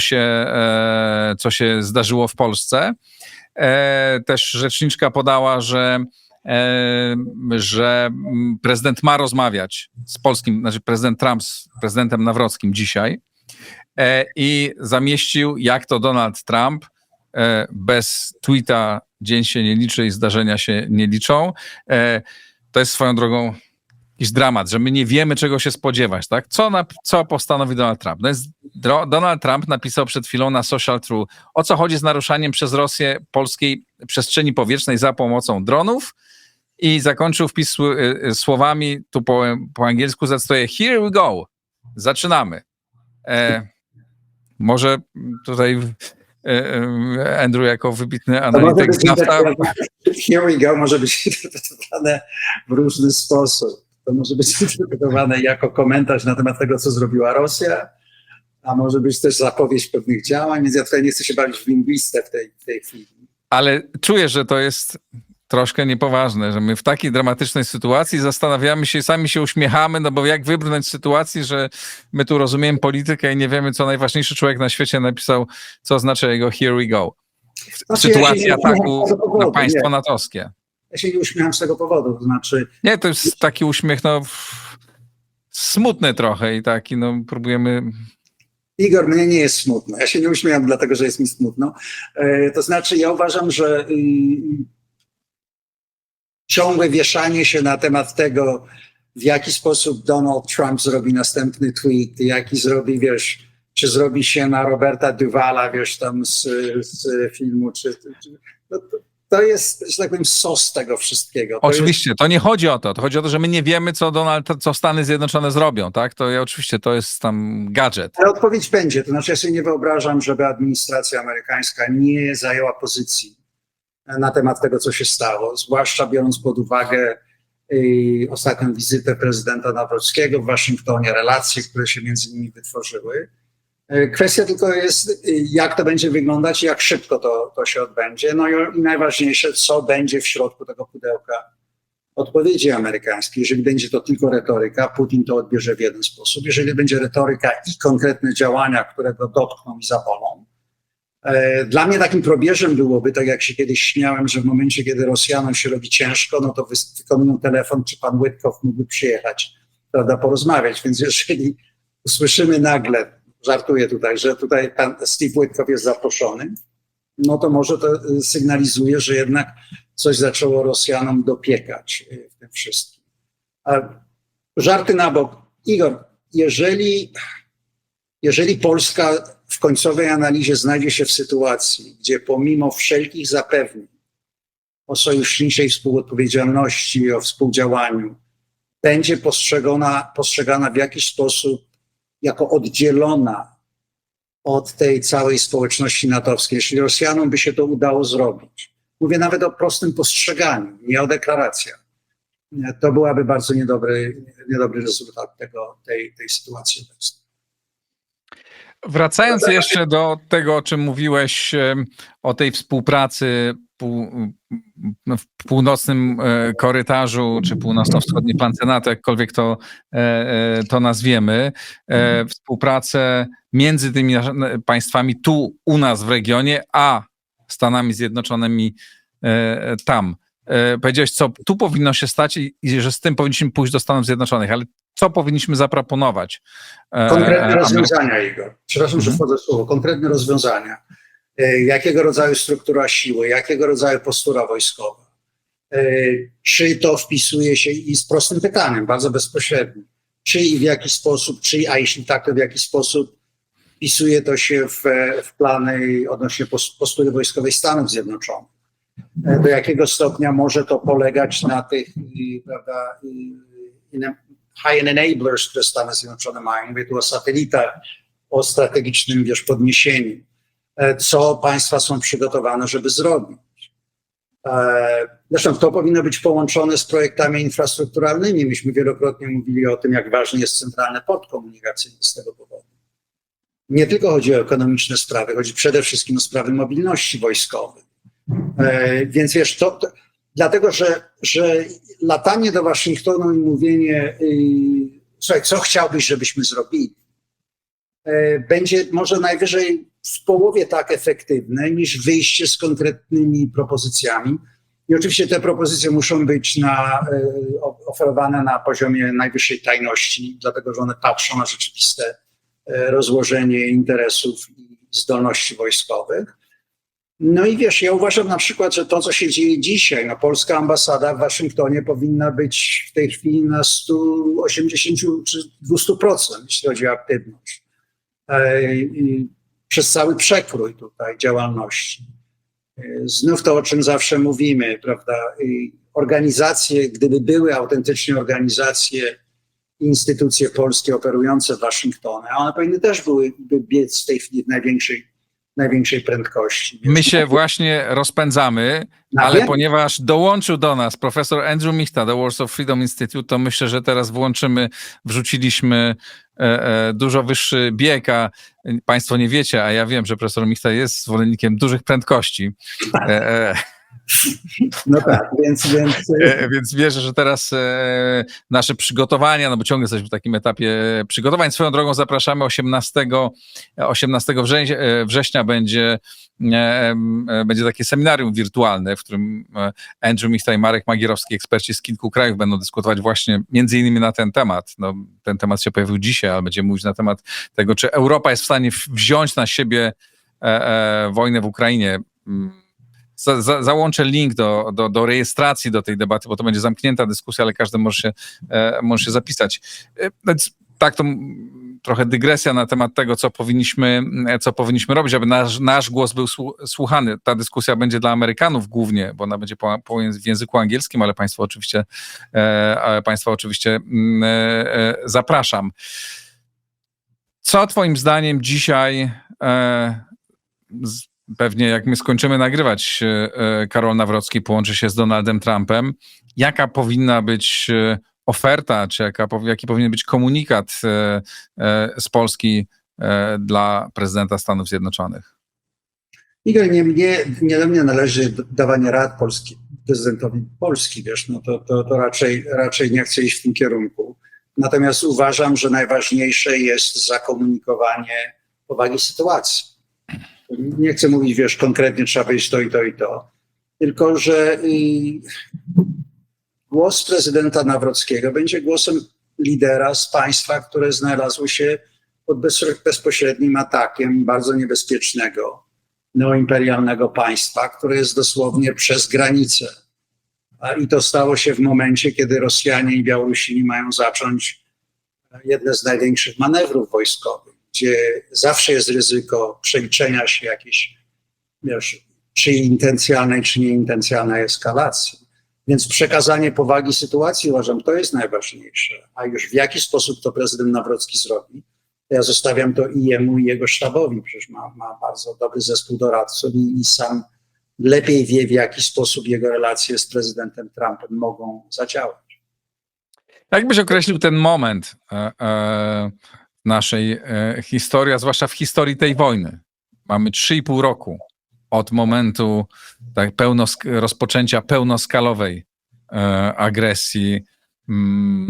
się zdarzyło w Polsce. Też rzeczniczka podała, że prezydent ma rozmawiać z polskim, znaczy prezydent Trump z prezydentem Nawrockim dzisiaj i zamieścił, jak to Donald Trump, bez tweeta dzień się nie liczy i zdarzenia się nie liczą. To jest swoją drogą jakiś dramat, że my nie wiemy, czego się spodziewać, tak? Co postanowi Donald Trump? Donald Trump napisał przed chwilą na Social True, o co chodzi z naruszaniem przez Rosję polskiej przestrzeni powietrznej za pomocą dronów i zakończył wpis słowami, tu po angielsku zacytuję, here we go, zaczynamy. Może tutaj Andrew jako wybitny analityk znawca... Here we go może być interpretowane w różny sposób. To może być interpretowane jako komentarz na temat tego, co zrobiła Rosja, a może być też zapowiedź pewnych działań, więc ja tutaj nie chcę się bawić w lingwistę w tej chwili. Ale czuję, że to jest troszkę niepoważne, że my w takiej dramatycznej sytuacji zastanawiamy się, sami się uśmiechamy, no bo jak wybrnąć z sytuacji, że my tu rozumiemy politykę i nie wiemy, co najważniejszy człowiek na świecie napisał, co oznacza jego here we go. w sytuacji ja się nie ataku uśmiecham z tego na powodu, państwo nie. natowskie. Ja się nie uśmiecham z tego powodu, to znaczy Nie, to jest taki uśmiech, no, smutny trochę i taki, no, próbujemy... Igor, mnie nie jest smutno. Ja się nie uśmiecham dlatego, że jest mi smutno. To znaczy ja uważam, że ciągłe wieszanie się na temat tego, w jaki sposób Donald Trump zrobi następny tweet, jaki zrobi, wiesz, czy zrobi się na Roberta Duvala, wiesz, tam z filmu, no to jest, że tak powiem, sos tego wszystkiego. Oczywiście, to nie chodzi o to. To chodzi o to, że my nie wiemy, co Stany Zjednoczone zrobią, tak? Oczywiście to jest tam gadżet. Ale odpowiedź będzie. To znaczy ja sobie nie wyobrażam, żeby administracja amerykańska nie zajęła pozycji na temat tego, co się stało, zwłaszcza biorąc pod uwagę ostatnią wizytę prezydenta Nawrockiego w Waszyngtonie, relacje, które się między nimi wytworzyły. Kwestia tylko jest, jak to będzie wyglądać i jak szybko to się odbędzie. No i najważniejsze, co będzie w środku tego pudełka odpowiedzi amerykańskiej. Jeżeli będzie to tylko retoryka, Putin to odbierze w jeden sposób. Jeżeli będzie retoryka i konkretne działania, które go dotkną i zabolą. Dla mnie takim probierzem byłoby, tak jak się kiedyś śmiałem, że w momencie, kiedy Rosjanom się robi ciężko, no to wykonują telefon, czy pan Witkow mógłby przyjechać, prawda, porozmawiać. Więc jeżeli usłyszymy nagle, żartuję tutaj, że tutaj pan Steve Witkow jest zaproszony, no to może to sygnalizuje, że jednak coś zaczęło Rosjanom dopiekać w tym wszystkim. Żarty na bok. Igor, jeżeli Polska w końcowej analizie znajdzie się w sytuacji, gdzie pomimo wszelkich zapewnień o sojuszniczej współodpowiedzialności, o współdziałaniu, będzie postrzegana w jakiś sposób jako oddzielona od tej całej społeczności natowskiej, jeśli Rosjanom by się to udało zrobić. Mówię nawet o prostym postrzeganiu, nie o deklaracjach. To byłaby bardzo niedobry rezultat tej sytuacji obecnej. Wracając jeszcze do tego, o czym mówiłeś, o tej współpracy w północnym korytarzu, czy północno-wschodni plan Senatu, jakkolwiek to nazwiemy, współpracę między tymi państwami tu u nas w regionie, a Stanami Zjednoczonymi tam. Powiedziałeś, co tu powinno się stać i że z tym powinniśmy pójść do Stanów Zjednoczonych, ale co powinniśmy zaproponować? Konkretne rozwiązania, Igor. Przepraszam, że wchodzę w słowo. Konkretne rozwiązania. Jakiego rodzaju struktura siły, jakiego rodzaju postura wojskowa. Czy to wpisuje się, i z prostym pytaniem, bardzo bezpośrednim, czy i w jaki sposób, a jeśli tak, to w jaki sposób wpisuje to się w plany odnośnie postury wojskowej Stanów Zjednoczonych. Do jakiego stopnia może to polegać na tych, prawda, high-end enablers, które Stany Zjednoczone mają. Mówię tu o satelitach, o strategicznym, podniesieniu. Co państwa są przygotowane, żeby zrobić. Zresztą to powinno być połączone z projektami infrastrukturalnymi. Myśmy wielokrotnie mówili o tym, jak ważny jest centralny port komunikacyjny z tego powodu. Nie tylko chodzi o ekonomiczne sprawy, chodzi przede wszystkim o sprawy mobilności wojskowej. Więc wiesz, dlatego, że latanie do Waszyngtonu i mówienie, słuchaj, co chciałbyś, żebyśmy zrobili, będzie może najwyżej w połowie tak efektywne niż wyjście z konkretnymi propozycjami. I oczywiście te propozycje muszą być oferowane na poziomie najwyższej tajności, dlatego że one patrzą na rzeczywiste rozłożenie interesów i zdolności wojskowych. No i wiesz, ja uważam na przykład, że to, co się dzieje dzisiaj, polska ambasada w Waszyngtonie powinna być w tej chwili na 180 czy 200%, jeśli chodzi o aktywność. Przez cały przekrój tutaj działalności. Znów to, o czym zawsze mówimy, prawda? Organizacje, gdyby były autentycznie organizacje, instytucje polskie operujące w Waszyngtonie, a one powinny też biec w tej chwili w największej prędkości. My się właśnie rozpędzamy, ale ponieważ dołączył do nas profesor Andrew Michta, The Wars of Freedom Institute, to myślę, że teraz wrzuciliśmy dużo wyższy bieg, a państwo nie wiecie, a ja wiem, że profesor Michta jest zwolennikiem dużych prędkości. No tak, więc Więc wierzę, że teraz nasze przygotowania, no bo ciągle jesteśmy w takim etapie przygotowań. Swoją drogą zapraszamy 18 września będzie takie seminarium wirtualne, w którym Andrew Michta i Marek Magierowski, eksperci z kilku krajów, będą dyskutować właśnie między innymi na ten temat. No, ten temat się pojawił dzisiaj, ale będziemy mówić na temat tego, czy Europa jest w stanie wziąć na siebie wojnę w Ukrainie. Załączę link do rejestracji do tej debaty, bo to będzie zamknięta dyskusja, ale każdy może się zapisać. Więc tak, to trochę dygresja na temat tego, co powinniśmy robić, aby nasz głos był słuchany. Ta dyskusja będzie dla Amerykanów głównie, bo ona będzie w języku angielskim, ale Państwa oczywiście zapraszam. Co twoim zdaniem dzisiaj pewnie jak my skończymy nagrywać, Karol Nawrocki połączy się z Donaldem Trumpem. Jaka powinna być oferta, czy jaki powinien być komunikat z Polski dla prezydenta Stanów Zjednoczonych? Igor, nie do mnie należy dawanie rad prezydentowi Polski, wiesz, no to raczej nie chcę iść w tym kierunku. Natomiast uważam, że najważniejsze jest zakomunikowanie powagi sytuacji. Nie chcę mówić, wiesz, konkretnie trzeba powiedzieć to i to i to, tylko że głos prezydenta Nawrockiego będzie głosem lidera z państwa, które znalazło się pod bezpośrednim atakiem bardzo niebezpiecznego, neoimperialnego państwa, które jest dosłownie przez granicę. I to stało się w momencie, kiedy Rosjanie i Białorusini mają zacząć jedne z największych manewrów wojskowych, gdzie zawsze jest ryzyko przeliczenia się jakiejś, wiesz, czy intencjalnej, czy nieintencjalnej eskalacji. Więc przekazanie powagi sytuacji, uważam, to jest najważniejsze. A już w jaki sposób to prezydent Nawrocki zrobi, to ja zostawiam to i jemu, i jego sztabowi. Przecież ma bardzo dobry zespół doradców i sam lepiej wie, w jaki sposób jego relacje z prezydentem Trumpem mogą zadziałać. Jak byś określił ten moment naszej historii, a zwłaszcza w historii tej wojny? Mamy 3,5 roku od momentu rozpoczęcia pełnoskalowej agresji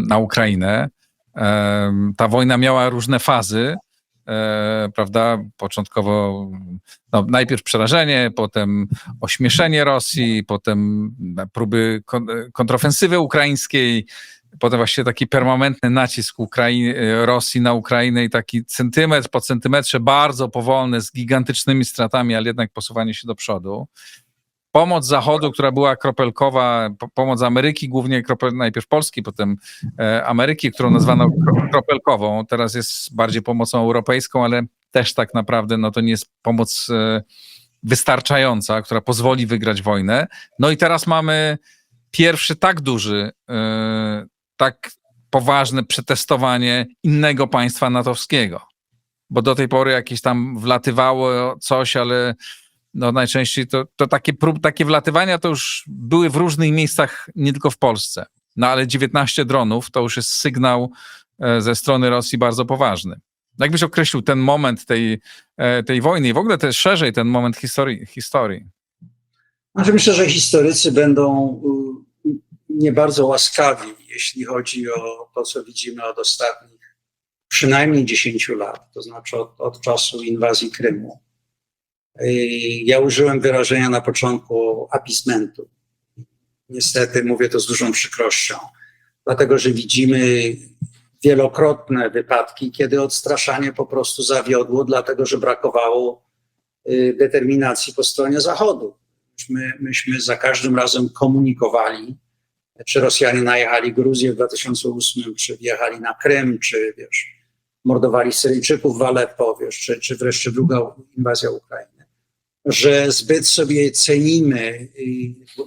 na Ukrainę. Ta wojna miała różne fazy, prawda? Początkowo najpierw przerażenie, potem ośmieszenie Rosji, potem próby kontrofensywy ukraińskiej, potem właściwie taki permanentny nacisk Rosji na Ukrainę i taki centymetr po centymetrze, bardzo powolny, z gigantycznymi stratami, ale jednak posuwanie się do przodu. Pomoc Zachodu, która była kropelkowa, pomoc Ameryki, głównie najpierw Polski, potem Ameryki, którą nazwano kropelkową. Teraz jest bardziej pomocą europejską, ale też tak naprawdę to nie jest pomoc wystarczająca, która pozwoli wygrać wojnę. No i teraz mamy pierwszy tak duży, tak poważne przetestowanie innego państwa natowskiego. Bo do tej pory jakieś tam wlatywało coś, ale najczęściej to takie wlatywania to już były w różnych miejscach, nie tylko w Polsce. No ale 19 dronów to już jest sygnał ze strony Rosji bardzo poważny. Jakbyś określił ten moment tej wojny i w ogóle też szerzej ten moment historii? Znaczy myślę, że historycy będą nie bardzo łaskawi, jeśli chodzi o to, co widzimy od ostatnich przynajmniej 10 lat, to znaczy od czasu inwazji Krymu. Ja użyłem wyrażenia na początku appeasementu. Niestety mówię to z dużą przykrością, dlatego że widzimy wielokrotne wypadki, kiedy odstraszanie po prostu zawiodło, dlatego że brakowało determinacji po stronie Zachodu. Myśmy za każdym razem komunikowali, czy Rosjanie najechali Gruzję w 2008, czy wjechali na Krym, czy mordowali Syryjczyków w Aleppo, czy wreszcie druga inwazja Ukrainy, że zbyt sobie cenimy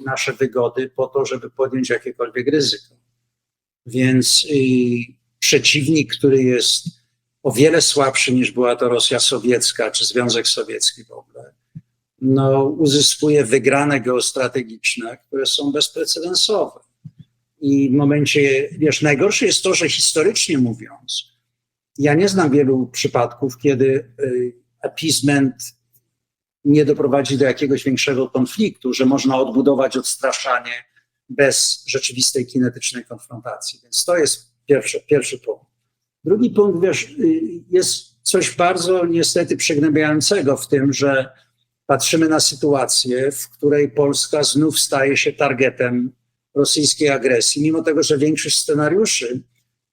nasze wygody po to, żeby podjąć jakiekolwiek ryzyko. Więc przeciwnik, który jest o wiele słabszy niż była to Rosja sowiecka, czy Związek Sowiecki w ogóle, uzyskuje wygrane geostrategiczne, które są bezprecedensowe. I w momencie, najgorsze jest to, że historycznie mówiąc, ja nie znam wielu przypadków, kiedy appeasement nie doprowadzi do jakiegoś większego konfliktu, że można odbudować odstraszanie bez rzeczywistej kinetycznej konfrontacji. Więc to jest pierwszy punkt. Drugi punkt, wiesz, jest coś bardzo niestety przygnębiającego w tym, że patrzymy na sytuację, w której Polska znów staje się targetem rosyjskiej agresji, mimo tego, że większość scenariuszy,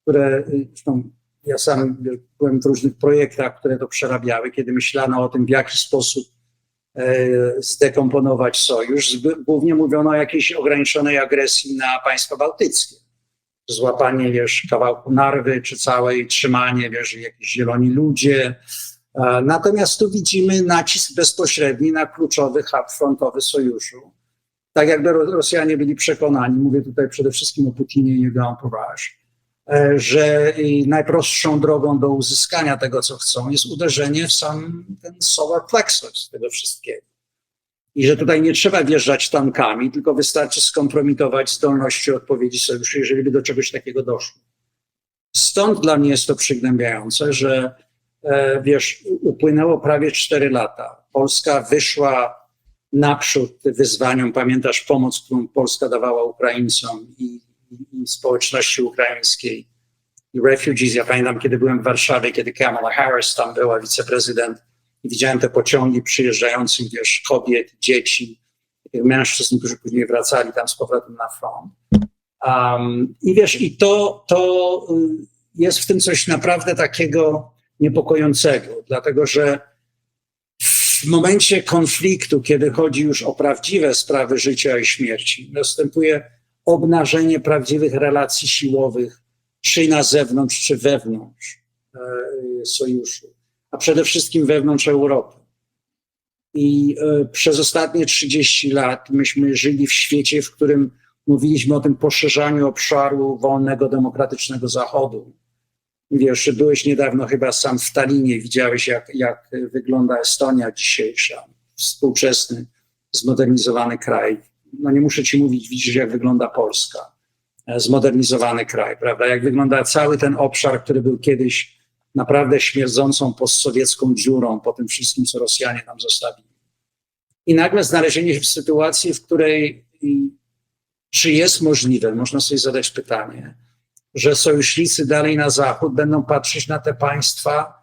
które, zresztą ja sam byłem w różnych projektach, które to przerabiały, kiedy myślano o tym, w jaki sposób zdekomponować sojusz, głównie mówiono o jakiejś ograniczonej agresji na państwa bałtyckie. Złapanie, wiesz, kawałku Narwy, czy całej trzymanie, wiesz, jakiś zieloni ludzie. Natomiast tu widzimy nacisk bezpośredni na kluczowy hub frontowy sojuszu. Tak jakby Rosjanie byli przekonani, mówię tutaj przede wszystkim o Putinie i jego entourage, że najprostszą drogą do uzyskania tego, co chcą, jest uderzenie w sam ten solar plexus tego wszystkiego. I że tutaj nie trzeba wjeżdżać tankami, tylko wystarczy skompromitować zdolności odpowiedzi sojuszu, jeżeli by do czegoś takiego doszło. Stąd dla mnie jest to przygnębiające, że wiesz, upłynęło prawie 4 lata. Polska wyszła naprzód wyzwaniom. Pamiętasz pomoc, którą Polska dawała Ukraińcom i społeczności ukraińskiej i refugees. Ja pamiętam, kiedy byłem w Warszawie, kiedy Kamala Harris tam była, wiceprezydent, i widziałem te pociągi przyjeżdżających, wiesz, kobiet, dzieci, mężczyzn, którzy później wracali tam z powrotem na front. I wiesz, i to jest w tym coś naprawdę takiego niepokojącego, dlatego że w momencie konfliktu, kiedy chodzi już o prawdziwe sprawy życia i śmierci, następuje obnażenie prawdziwych relacji siłowych, czy na zewnątrz, czy wewnątrz sojuszu, a przede wszystkim wewnątrz Europy. I przez ostatnie 30 lat myśmy żyli w świecie, w którym mówiliśmy o tym poszerzaniu obszaru wolnego, demokratycznego Zachodu. Wiesz, byłeś niedawno chyba sam w Tallinie, widziałeś jak wygląda Estonia dzisiejsza, współczesny, zmodernizowany kraj. No nie muszę ci mówić, widzisz jak wygląda Polska, zmodernizowany kraj, prawda? Jak wygląda cały ten obszar, który był kiedyś naprawdę śmierdzącą postsowiecką dziurą po tym wszystkim, co Rosjanie nam zostawili. I nagle znalezienie się w sytuacji, w której czy jest możliwe, można sobie zadać pytanie, że sojusznicy dalej na zachód będą patrzeć na te państwa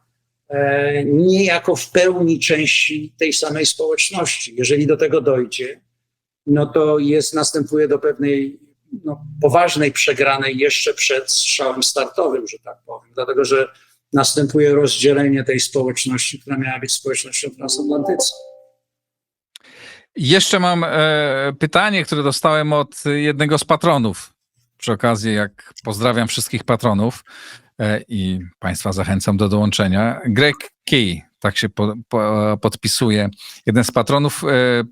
nie jako w pełni części tej samej społeczności. Jeżeli do tego dojdzie, no to następuje do pewnej poważnej przegranej jeszcze przed strzałem startowym, że tak powiem, dlatego że następuje rozdzielenie tej społeczności, która miała być społecznością transatlantycką. Jeszcze mam pytanie, które dostałem od jednego z patronów. Przy okazji, jak pozdrawiam wszystkich patronów i Państwa zachęcam do dołączenia. Greg Key, tak się podpisuje. Jeden z patronów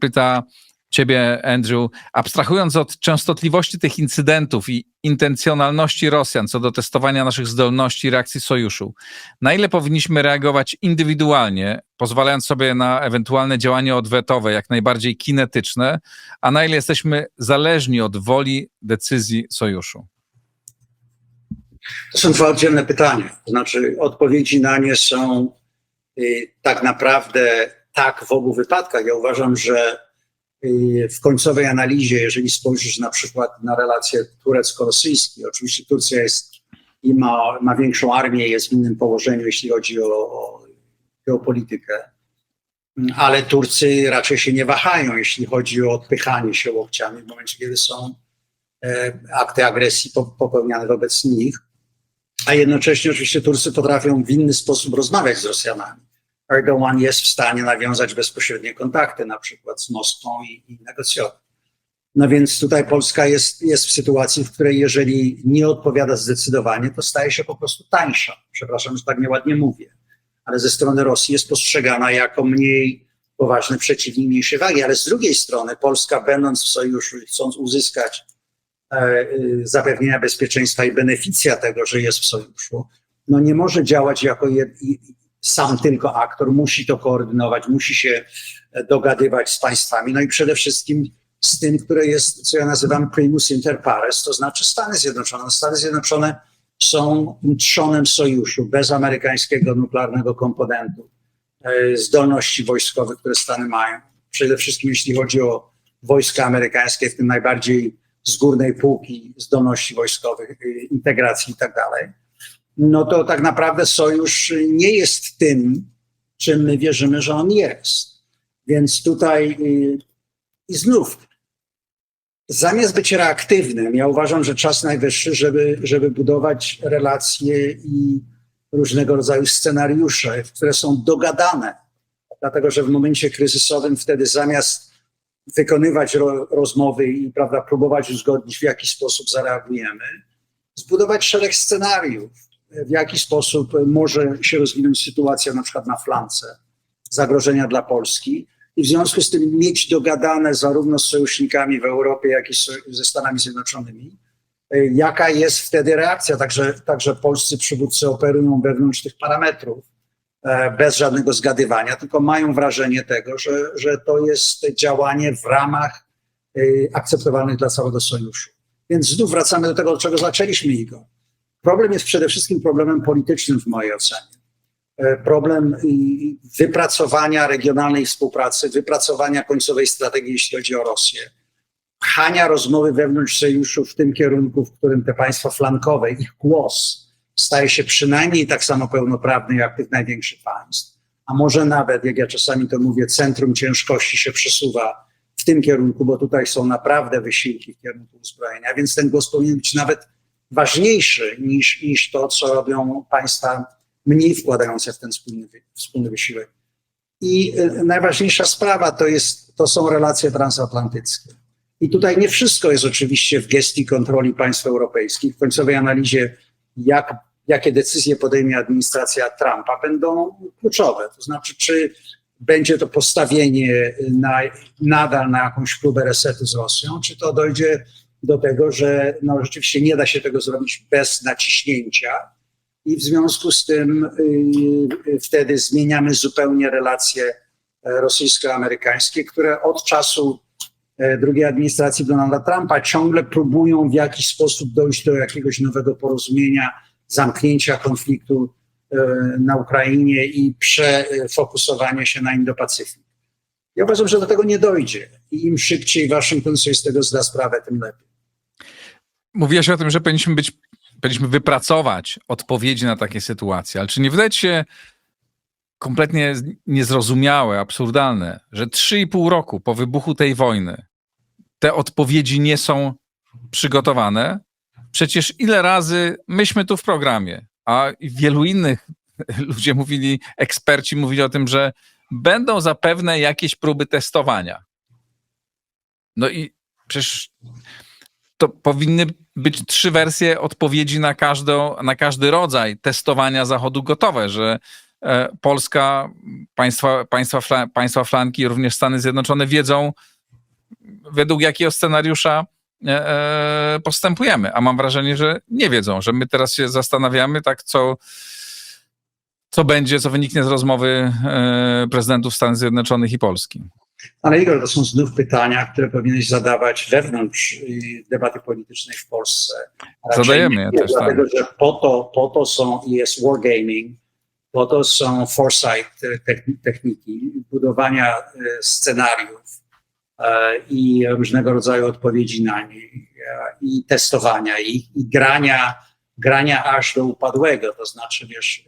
pyta Ciebie, Andrew, abstrahując od częstotliwości tych incydentów i intencjonalności Rosjan co do testowania naszych zdolności i reakcji sojuszu, na ile powinniśmy reagować indywidualnie, pozwalając sobie na ewentualne działanie odwetowe, jak najbardziej kinetyczne, a na ile jesteśmy zależni od woli decyzji sojuszu? To są 2 oddzielne pytania. To znaczy odpowiedzi na nie są tak naprawdę tak w obu wypadkach. Ja uważam, że w końcowej analizie, jeżeli spojrzysz na przykład na relacje turecko-rosyjskie, oczywiście Turcja jest i ma większą armię, jest w innym położeniu, jeśli chodzi o geopolitykę, ale Turcy raczej się nie wahają, jeśli chodzi o odpychanie się łokciami w momencie, kiedy są akty agresji popełniane wobec nich, a jednocześnie oczywiście Turcy potrafią w inny sposób rozmawiać z Rosjanami. Erdogan jest w stanie nawiązać bezpośrednie kontakty, na przykład z Moskwą i negocjować. No więc tutaj Polska jest w sytuacji, w której jeżeli nie odpowiada zdecydowanie, to staje się po prostu tańsza. Przepraszam, że tak nieładnie mówię, ale ze strony Rosji jest postrzegana jako mniej poważny przeciwnik, mniejszej wagi. Ale z drugiej strony Polska, będąc w sojuszu i chcąc uzyskać zapewnienia bezpieczeństwa i beneficja tego, że jest w sojuszu, no nie może działać jako sam tylko aktor, musi to koordynować, musi się dogadywać z państwami, no i przede wszystkim z tym, które jest, co ja nazywam primus inter pares, to znaczy Stany Zjednoczone. Stany Zjednoczone są trzonem sojuszu bez amerykańskiego nuklearnego komponentu. zdolności wojskowe, które Stany mają. Przede wszystkim jeśli chodzi o wojska amerykańskie, w tym najbardziej z górnej półki zdolności wojskowych, integracji i tak dalej, no to tak naprawdę sojusz nie jest tym, czym my wierzymy, że on jest. Więc tutaj i znów, zamiast być reaktywnym, ja uważam, że czas najwyższy, żeby budować relacje i różnego rodzaju scenariusze, które są dogadane. Dlatego, że w momencie kryzysowym wtedy zamiast wykonywać rozmowy i próbować uzgodnić, w jaki sposób zareagujemy, zbudować szereg scenariów, w jaki sposób może się rozwinąć sytuacja na przykład na flance zagrożenia dla Polski i w związku z tym mieć dogadane zarówno z sojusznikami w Europie, jak i ze Stanami Zjednoczonymi, jaka jest wtedy reakcja. Także polscy przywódcy operują wewnątrz tych parametrów bez żadnego zgadywania, tylko mają wrażenie tego, że to jest działanie w ramach akceptowalnych dla całego sojuszu. Więc znów wracamy do tego, od czego zaczęliśmy, Igor. Problem jest przede wszystkim problemem politycznym w mojej ocenie. Problem wypracowania regionalnej współpracy, wypracowania końcowej strategii, jeśli chodzi o Rosję, pchania rozmowy wewnątrz sojuszu w tym kierunku, w którym te państwa flankowe, ich głos staje się przynajmniej tak samo pełnoprawny jak tych największych państw. A może nawet, jak ja czasami to mówię, centrum ciężkości się przesuwa w tym kierunku, bo tutaj są naprawdę wysiłki w kierunku uzbrojenia, więc ten głos powinien być nawet ważniejszy niż to, co robią państwa mniej wkładające w ten wspólny wysiłek. I najważniejsza sprawa to są relacje transatlantyckie. I tutaj nie wszystko jest oczywiście w gestii kontroli państw europejskich. W końcowej analizie, jakie decyzje podejmie administracja Trumpa, będą kluczowe. To znaczy, czy będzie to postawienie nadal na jakąś próbę resetu z Rosją, czy to dojdzie do tego, że rzeczywiście nie da się tego zrobić bez naciśnięcia i w związku z tym wtedy zmieniamy zupełnie relacje rosyjsko-amerykańskie, które od czasu drugiej administracji Donalda Trumpa ciągle próbują w jakiś sposób dojść do jakiegoś nowego porozumienia, zamknięcia konfliktu na Ukrainie i przefokusowania się na Indo-Pacyfik. Ja uważam, że do tego nie dojdzie i im szybciej Waszyngton sobie z tego zda sprawę, tym lepiej. Mówiłeś o tym, że powinniśmy wypracować odpowiedzi na takie sytuacje, ale czy nie wydaje ci się kompletnie niezrozumiałe, absurdalne, że 3,5 roku po wybuchu tej wojny te odpowiedzi nie są przygotowane? Przecież ile razy myśmy tu w programie, a wielu innych ludzie mówili, eksperci mówili o tym, że będą zapewne jakieś próby testowania. No i przecież to powinny być 3 wersje odpowiedzi na każdy rodzaj testowania Zachodu gotowe, że Polska, państwa flanki, również Stany Zjednoczone wiedzą, według jakiego scenariusza postępujemy. A mam wrażenie, że nie wiedzą, że my teraz się zastanawiamy, tak, co będzie, co wyniknie z rozmowy prezydentów Stanów Zjednoczonych i Polski. Ale Igor, to są znów pytania, które powinieneś zadawać wewnątrz debaty politycznej w Polsce. Zadajemy je też, dlatego, że po to jest wargaming, po to są foresight techniki, budowania scenariów i różnego rodzaju odpowiedzi na nie i testowania i grania aż do upadłego, to znaczy, wiesz,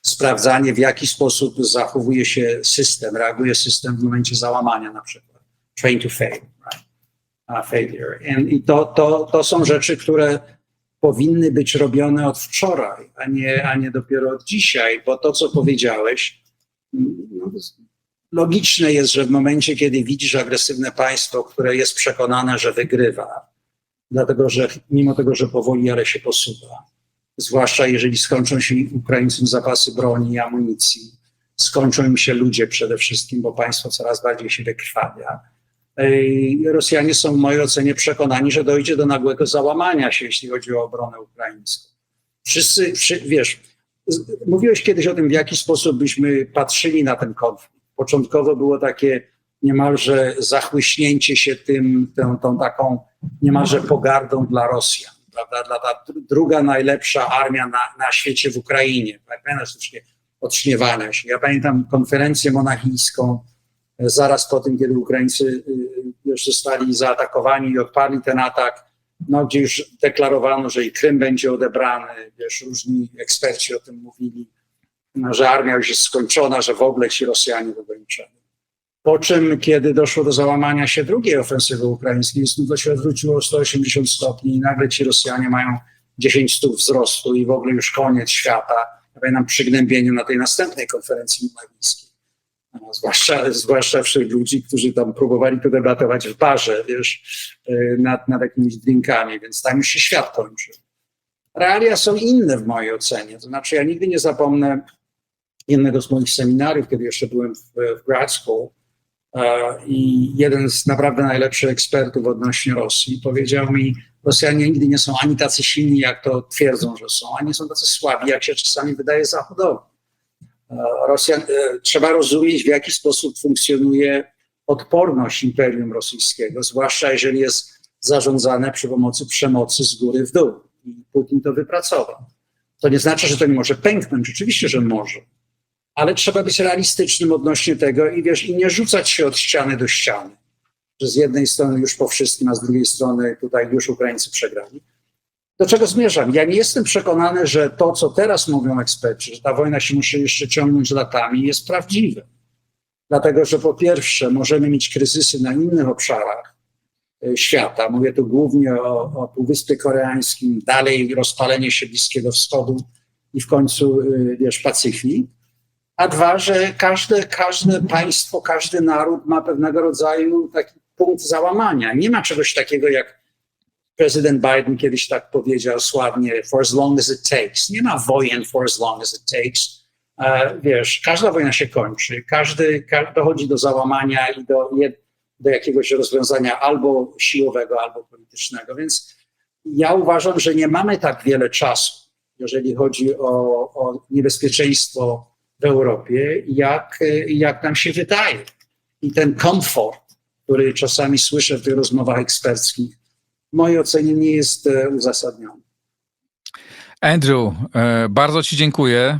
sprawdzanie, w jaki sposób zachowuje się system, reaguje system w momencie załamania na przykład. Train to fail, right? Failure. I to są rzeczy, które powinny być robione od wczoraj, a nie dopiero od dzisiaj, bo to, co powiedziałeś, logiczne jest, że w momencie, kiedy widzisz agresywne państwo, które jest przekonane, że wygrywa, dlatego że mimo tego, że powoli, ale się posuwa, zwłaszcza jeżeli skończą się Ukraińcom zapasy broni i amunicji, skończą im się ludzie przede wszystkim, bo państwo coraz bardziej się wykrwawia. Rosjanie są w mojej ocenie przekonani, że dojdzie do nagłego załamania się, jeśli chodzi o obronę ukraińską. Wiesz, mówiłeś kiedyś o tym, w jaki sposób byśmy patrzyli na ten konflikt. Początkowo było takie niemalże zachłyśnięcie się tą taką niemalże pogardą dla Rosjan. Prawda? Dla ta druga najlepsza armia na świecie w Ukrainie. Tak? odśmiewania się. Ja pamiętam konferencję monachijską zaraz po tym, kiedy Ukraińcy już zostali zaatakowani i odparli ten atak, no, gdzie już deklarowano, że i Krym będzie odebrany. Wiesz, różni eksperci o tym mówili, no, że armia już jest skończona, że w ogóle ci Rosjanie wykończeni. Po czym, kiedy doszło do załamania się drugiej ofensywy ukraińskiej, to się odwróciło o 180 stopni i nagle ci Rosjanie mają 10 stóp wzrostu i w ogóle już koniec świata. Ja pamiętam przygnębieniu na tej następnej konferencji monachijskiej. Zwłaszcza wśród ludzi, którzy tam próbowali tu debatować w barze, wiesz, nad jakimiś drinkami, więc tam już się świat kończy. Realia są inne w mojej ocenie. To znaczy, ja nigdy nie zapomnę jednego z moich seminariów, kiedy jeszcze byłem w grad school, i jeden z naprawdę najlepszych ekspertów odnośnie Rosji powiedział mi, Rosjanie nigdy nie są ani tacy silni, jak to twierdzą, że są, ani są tacy słabi, jak się czasami wydaje Zachodowi. Trzeba rozumieć, w jaki sposób funkcjonuje odporność Imperium Rosyjskiego, zwłaszcza jeżeli jest zarządzane przy pomocy przemocy z góry w dół. I Putin to wypracował. To nie znaczy, że to nie może pęknąć. Oczywiście, że może. Ale trzeba być realistycznym odnośnie tego i wiesz, i nie rzucać się od ściany do ściany. Że z jednej strony już po wszystkim, a z drugiej strony tutaj już Ukraińcy przegrali. Do czego zmierzam? Ja nie jestem przekonany, że to, co teraz mówią eksperci, że ta wojna się musi jeszcze ciągnąć latami, jest prawdziwe. Dlatego, że po pierwsze możemy mieć kryzysy na innych obszarach świata. Mówię tu głównie o Półwyspie Koreańskim, dalej rozpalenie się Bliskiego Wschodu i w końcu, wiesz, Pacyfik. A dwa, że każde państwo, każdy naród ma pewnego rodzaju taki punkt załamania. Nie ma czegoś takiego jak prezydent Biden kiedyś tak powiedział sławnie, for as long as it takes. Nie ma wojen for as long as it takes. Wiesz, każda wojna się kończy, dochodzi do załamania i do jakiegoś rozwiązania albo siłowego, albo politycznego. Więc ja uważam, że nie mamy tak wiele czasu, jeżeli chodzi o niebezpieczeństwo w Europie, jak nam się wydaje. I ten komfort, który czasami słyszę w tych rozmowach eksperckich, w mojej ocenie nie jest uzasadniony. Andrew, bardzo Ci dziękuję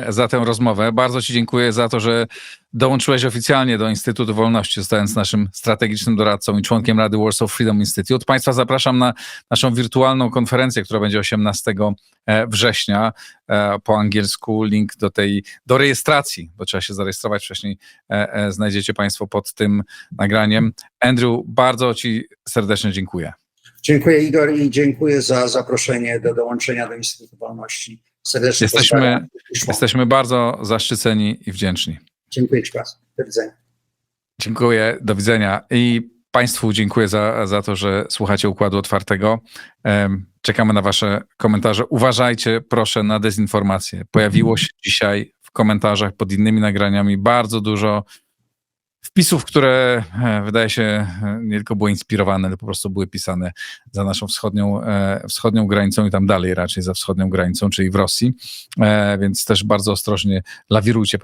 za tę rozmowę. Bardzo Ci dziękuję za to, że dołączyłeś oficjalnie do Instytutu Wolności, zostając naszym strategicznym doradcą i członkiem Rady Warsaw Freedom Institute. Państwa zapraszam na naszą wirtualną konferencję, która będzie 18 września. Po angielsku link do rejestracji, bo trzeba się zarejestrować wcześniej, znajdziecie Państwo pod tym nagraniem. Andrew, bardzo Ci serdecznie dziękuję. Dziękuję, Igor, i dziękuję za zaproszenie do dołączenia do Instytutu Wolności. Serdecznie jesteśmy bardzo zaszczyceni i wdzięczni. Dziękuję Ci bardzo. Do widzenia. Dziękuję, do widzenia. I Państwu dziękuję za to, że słuchacie Układu Otwartego. Czekamy na Wasze komentarze. Uważajcie proszę na dezinformację. Pojawiło się dzisiaj w komentarzach pod innymi nagraniami bardzo dużo wpisów, które wydaje się nie tylko były inspirowane, ale po prostu były pisane za naszą wschodnią granicą i tam dalej raczej za wschodnią granicą, czyli w Rosji. Więc też bardzo ostrożnie lawirujcie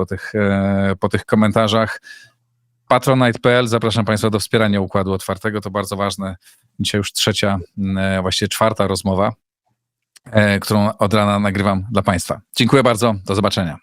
po tych komentarzach. Patronite.pl, zapraszam Państwa do wspierania Układu Otwartego, to bardzo ważne. Dzisiaj już właściwie czwarta rozmowa, którą od rana nagrywam dla Państwa. Dziękuję bardzo, do zobaczenia.